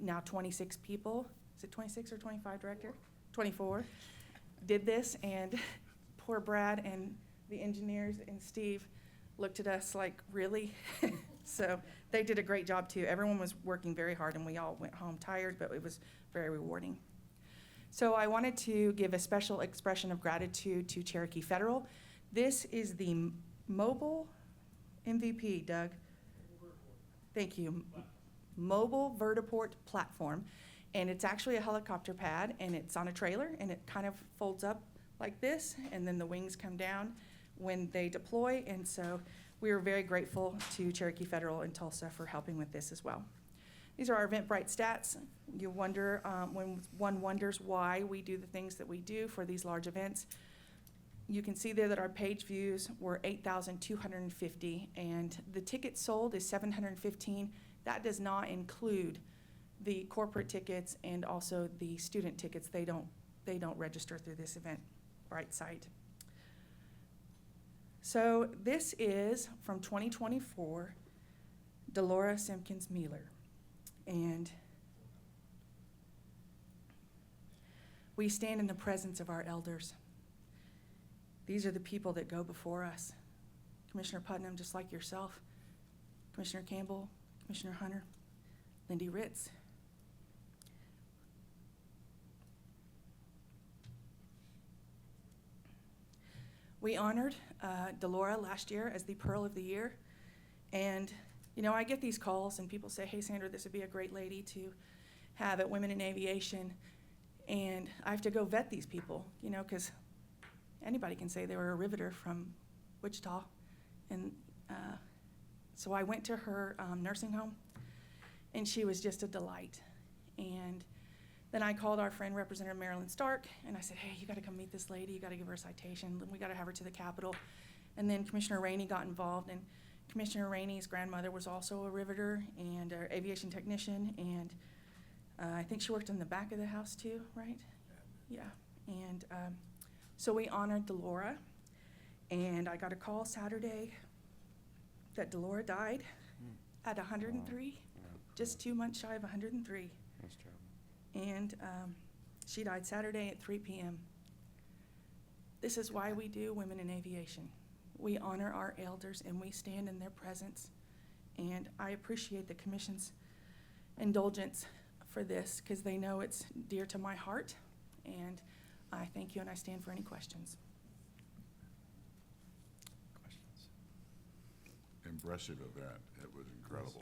now 26 people, is it 26 or 25, Director? 24, did this, and poor Brad and the engineers and Steve looked at us like, really? So they did a great job too. Everyone was working very hard, and we all went home tired, but it was very rewarding. So I wanted to give a special expression of gratitude to Cherokee Federal. This is the mobile MVP, Doug. Thank you. Mobile vertiport platform. And it's actually a helicopter pad, and it's on a trailer, and it kind of folds up like this, and then the wings come down when they deploy. And so we are very grateful to Cherokee Federal in Tulsa for helping with this as well. These are our Eventbrite stats. You wonder, when one wonders why we do the things that we do for these large events, you can see there that our page views were 8,250, and the tickets sold is 715. That does not include the corporate tickets and also the student tickets. They don't register through this Eventbrite site. So this is from 2024, Delora Simpkins Mealer. And we stand in the presence of our elders. These are the people that go before us. Commissioner Putnam, just like yourself, Commissioner Campbell, Commissioner Hunter, Lindy Ritz. We honored Delora last year as the Pearl of the Year. And, you know, I get these calls and people say, hey, Sandra, this would be a great lady to have at Women in Aviation. And I have to go vet these people, you know, because anybody can say they were a riveter from Wichita. And so I went to her nursing home, and she was just a delight. And then I called our friend Representative Marilyn Stark, and I said, hey, you got to come meet this lady. You got to give her a citation. We got to have her to the Capitol. And then Commissioner Rainey got involved, and Commissioner Rainey's grandmother was also a riveter and an aviation technician, and I think she worked in the back of the house too, right? Yeah. And so we honored Delora, and I got a call Saturday that Delora died at 103, just 2 months shy of 103. That's terrible. And she died Saturday at 3 p.m. This is why we do Women in Aviation. We honor our elders and we stand in their presence. And I appreciate the Commission's indulgence for this because they know it's dear to my heart. And I thank you and I stand for any questions. Questions? Impressive event. It was incredible.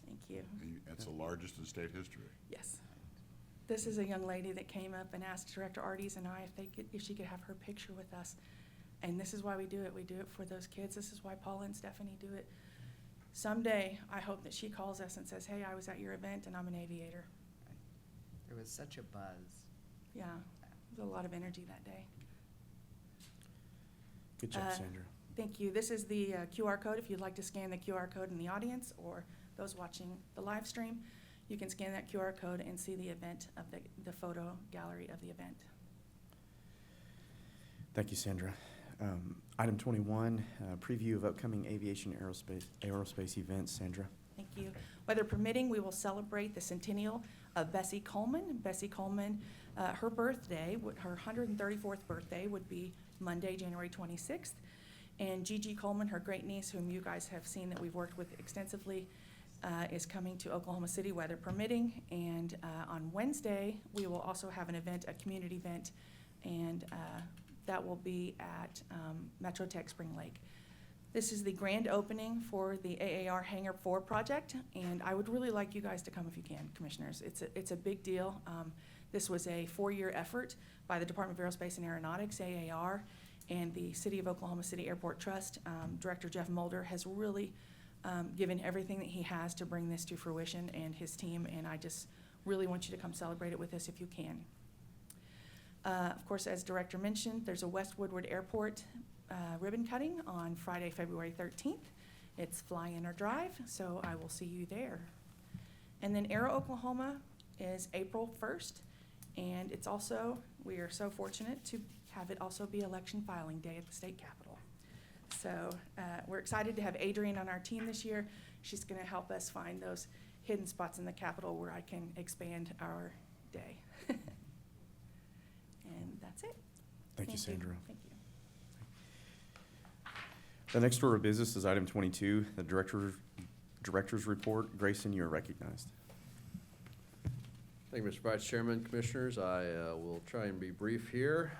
Thank you. And it's the largest in state history. Yes. This is a young lady that came up and asked Director Arties and I if she could have her picture with us. And this is why we do it. We do it for those kids. This is why Paula and Stephanie do it. Someday, I hope that she calls us and says, hey, I was at your event and I'm an aviator. There was such a buzz. Yeah, there was a lot of energy that day. Good job, Sandra. Thank you. This is the QR code. If you'd like to scan the QR code in the audience or those watching the live stream, you can scan that QR code and see the event of the photo gallery of the event. Thank you, Sandra. Item 21, preview of upcoming aviation aerospace events. Sandra. Thank you. Weather permitting, we will celebrate the centennial of Bessie Coleman. Bessie Coleman, her birthday, her 134th birthday would be Monday, January 26th. And Gigi Coleman, her great niece, whom you guys have seen that we've worked with extensively, is coming to Oklahoma City, weather permitting. And on Wednesday, we will also have an event, a community event, and that will be at Metro Tech Spring Lake. This is the grand opening for the AAR Hangar 4 project, and I would really like you guys to come if you can, Commissioners. It's a big deal. This was a 4-year effort by the Department of Aerospace and Aeronautics, AAR, and the City of Oklahoma City Airport Trust. Director Jeff Mulder has really given everything that he has to bring this to fruition, and his team, and I just really want you to come celebrate it with us if you can. Of course, as Director mentioned, there's a West Woodward Airport ribbon cutting on Friday, February 13th. It's fly in or drive, so I will see you there. And then Aero Oklahoma is April 1st, and it's also, we are so fortunate to have it also be election filing day at the state capitol. So we're excited to have Adrienne on our team this year. She's going to help us find those hidden spots in the capitol where I can expand our day. And that's it. Thank you, Sandra. Thank you. The next order of business is item 22, the director's report. Grayson, you are recognized. Thank you, Mr. Vice Chairman, Commissioners. I will try and be brief here.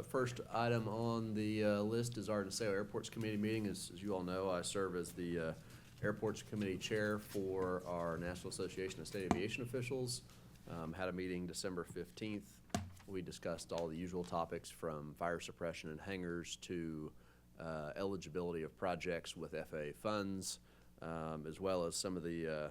First item on the list is our DeSeo Airports Committee meeting. As you all know, I serve as the Airports Committee Chair for our National Association of State Aviation Officials. Had a meeting December 15th. We discussed all the usual topics from fire suppression and hangars to eligibility of projects with FAA funds, as well as some of the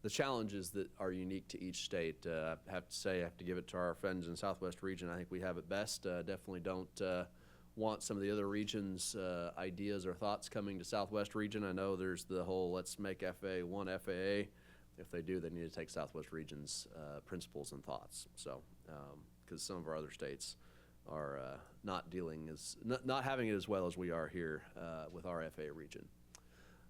challenges that are unique to each state. I have to say, I have to give it to our friends in Southwest region. I think we have it best. Definitely don't want some of the other regions' ideas or thoughts coming to Southwest region. I know there's the whole let's make FAA one FAA. If they do, they need to take Southwest region's principles and thoughts. So, because some of our other states are not having it as well as we are here with our FAA region.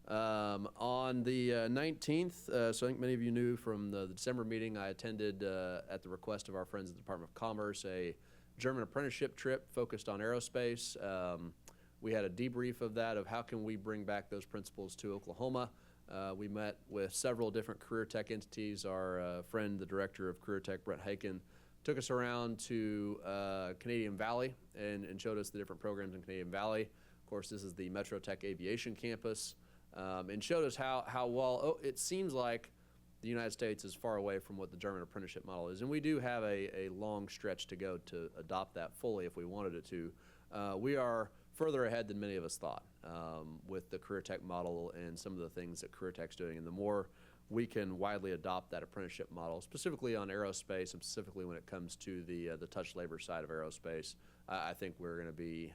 On the 19th, so I think many of you knew from the December meeting, I attended, at the request of our friends at the Department of Commerce, a German apprenticeship trip focused on aerospace. We had a debrief of that, of how can we bring back those principles to Oklahoma. We met with several different career tech entities. Our friend, the director of Career Tech, Brent Haken, took us around to Canadian Valley and showed us the different programs in Canadian Valley. Of course, this is the Metro Tech Aviation Campus, and showed us how well it seems like the United States is far away from what the German apprenticeship model is. And we do have a long stretch to go to adopt that fully if we wanted it to. We are further ahead than many of us thought with the career tech model and some of the things that career tech's doing. And the more we can widely adopt that apprenticeship model, specifically on aerospace and specifically when it comes to the touch labor side of aerospace, I think we're going to be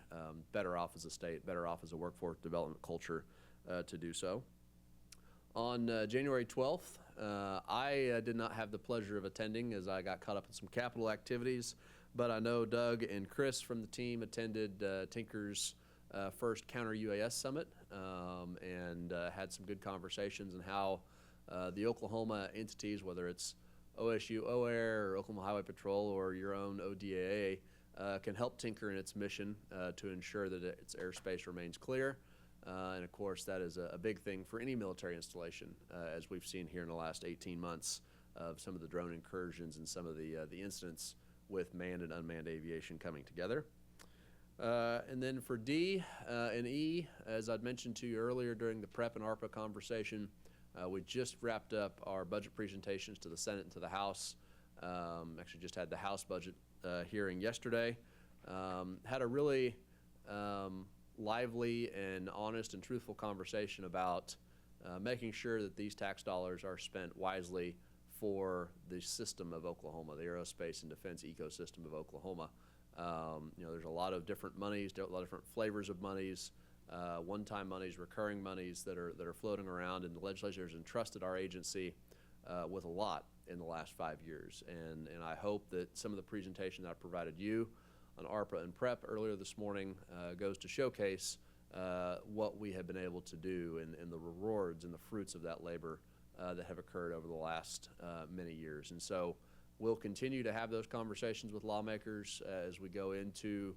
better off as a state, better off as a workforce development culture to do so. On January 12th, I did not have the pleasure of attending as I got caught up in some capital activities, but I know Doug and Chris from the team attended Tinker's first Counter UAS Summit and had some good conversations on how the Oklahoma entities, whether it's OSU OAir or Oklahoma Highway Patrol or your own ODAA, can help Tinker in its mission to ensure that its airspace remains clear. And of course, that is a big thing for any military installation, as we've seen here in the last 18 months of some of the drone incursions and some of the incidents with manned and unmanned aviation coming together. And then for D and E, as I'd mentioned to you earlier during the PrEP and ARPA conversation, we just wrapped up our budget presentations to the Senate and to the House. Actually just had the House budget hearing yesterday. Had a really lively and honest and truthful conversation about making sure that these tax dollars are spent wisely for the system of Oklahoma, the aerospace and defense ecosystem of Oklahoma. There's a lot of different monies, a lot of different flavors of monies, one-time monies, recurring monies that are floating around, and the legislature has entrusted our agency with a lot in the last 5 years. And I hope that some of the presentation that I provided you on ARPA and PrEP earlier this morning goes to showcase what we have been able to do and the rewards and the fruits of that labor that have occurred over the last many years. And so we'll continue to have those conversations with lawmakers as we go into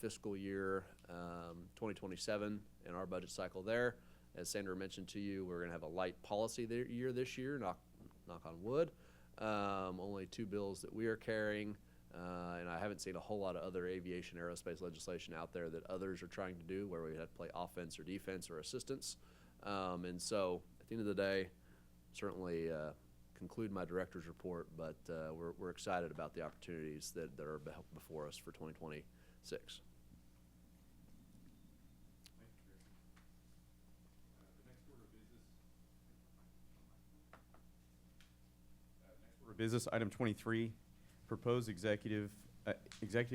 fiscal year 2027 and our budget cycle there. As Sandra mentioned to you, we're going to have a light policy year this year, knock on wood. Only 2 bills that we are carrying. And I haven't seen a whole lot of other aviation aerospace legislation out there that others are trying to do where we have to play offense or defense or assistance. And so at the end of the day, certainly conclude my director's report, but we're excited about the opportunities that are before us for 2026. Business item 23, proposed executive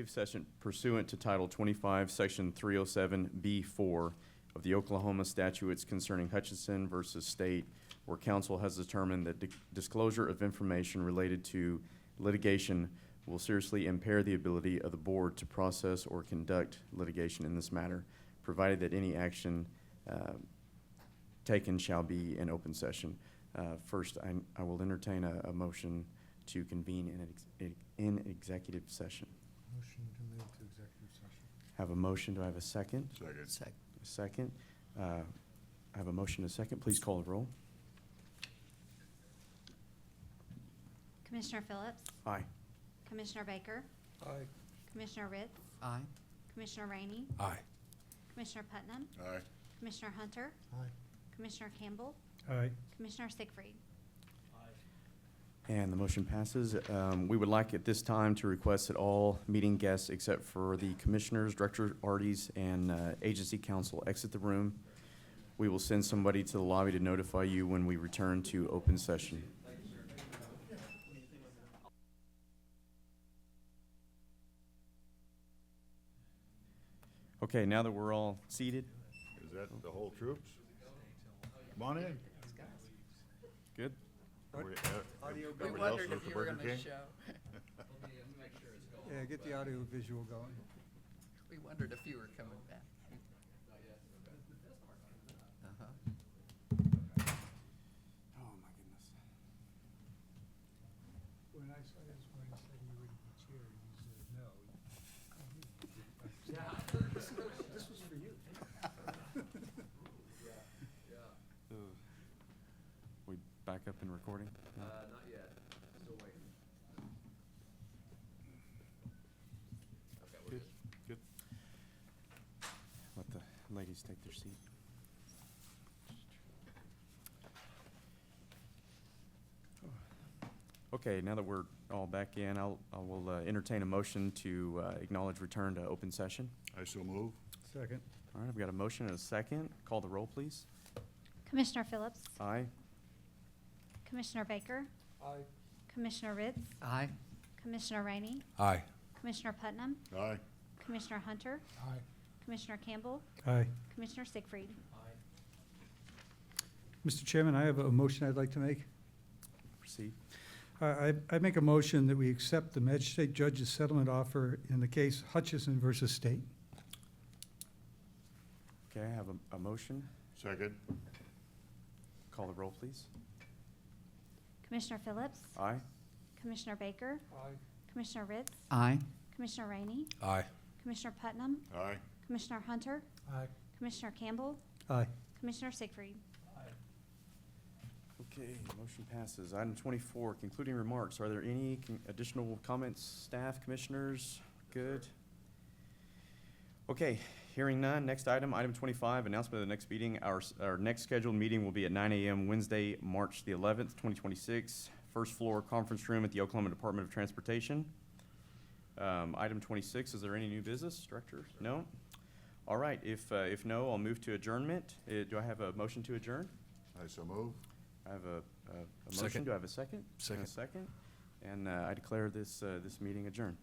session pursuant to Title 25, Section 307B4 of the Oklahoma statutes concerning Hutchinson versus State, where council has determined that disclosure of information related to litigation will seriously impair the ability of the board to process or conduct litigation in this matter, provided that any action taken shall be in open session. First, I will entertain a motion to convene in executive session. Motion to move to executive session. Have a motion. Do I have a second? Second. A second. I have a motion and a second. Please call the roll. Commissioner Phillips? Aye. Commissioner Baker? Aye. Commissioner Ritz? Aye. Commissioner Rainey? Aye. Commissioner Putnam? Aye. Commissioner Hunter? Aye. Commissioner Campbell? Aye. Commissioner Siegfried? And the motion passes. We would like at this time to request that all meeting guests, except for the commissioners, director, RDs, and agency counsel, exit the room. We will send somebody to the lobby to notify you when we return to open session. Okay, now that we're all seated. Is that the whole troops? Come on in. Good. Everybody else goes to Burger King? Yeah, get the audio visual going. We wondered if you were coming back. Oh, my goodness. When I saw this one, I said you would be chair, and you said no. This was for you. We back up in recording? Not yet. Still waiting. ladies take their seat. Okay, now that we're all back in, I will entertain a motion to acknowledge return to open session. I so move. Second. All right, I've got a motion and a second. Call the roll, please. Commissioner Phillips, Aye. Commissioner Baker, Aye. Commissioner Ritz, Aye. Commissioner Rainey, Aye. Commissioner Putnam, Aye. Commissioner Hunter, Aye. Commissioner Campbell, Aye. Commissioner Siegfried. Mr. Chairman, I have a motion I'd like to make. Proceed. I make a motion that we accept the magistrate judge's settlement offer in the case Hutchison versus State. Okay, I have a motion. Second. Call the roll, please. Commissioner Phillips, Aye. Commissioner Baker, Aye. Commissioner Ritz, Aye. Commissioner Rainey, Aye. Commissioner Putnam, Aye. Commissioner Hunter, Aye. Commissioner Campbell, Aye. Commissioner Siegfried. Okay, motion passes. Item 24, concluding remarks. Are there any additional comments, staff, commissioners? Good. Okay, hearing none. Next item, item 25, announcement of the next meeting. Our next scheduled meeting will be at 9 a.m. Wednesday, March the 11th, 2026. First floor conference room at the Oklahoma Department of Transportation. Item 26, is there any new business, Director? No? All right, if no, I'll move to adjournment. Do I have a motion to adjourn? I so move. I have a motion. Second. Do I have a second? Second. And a second. And I declare this meeting adjourned.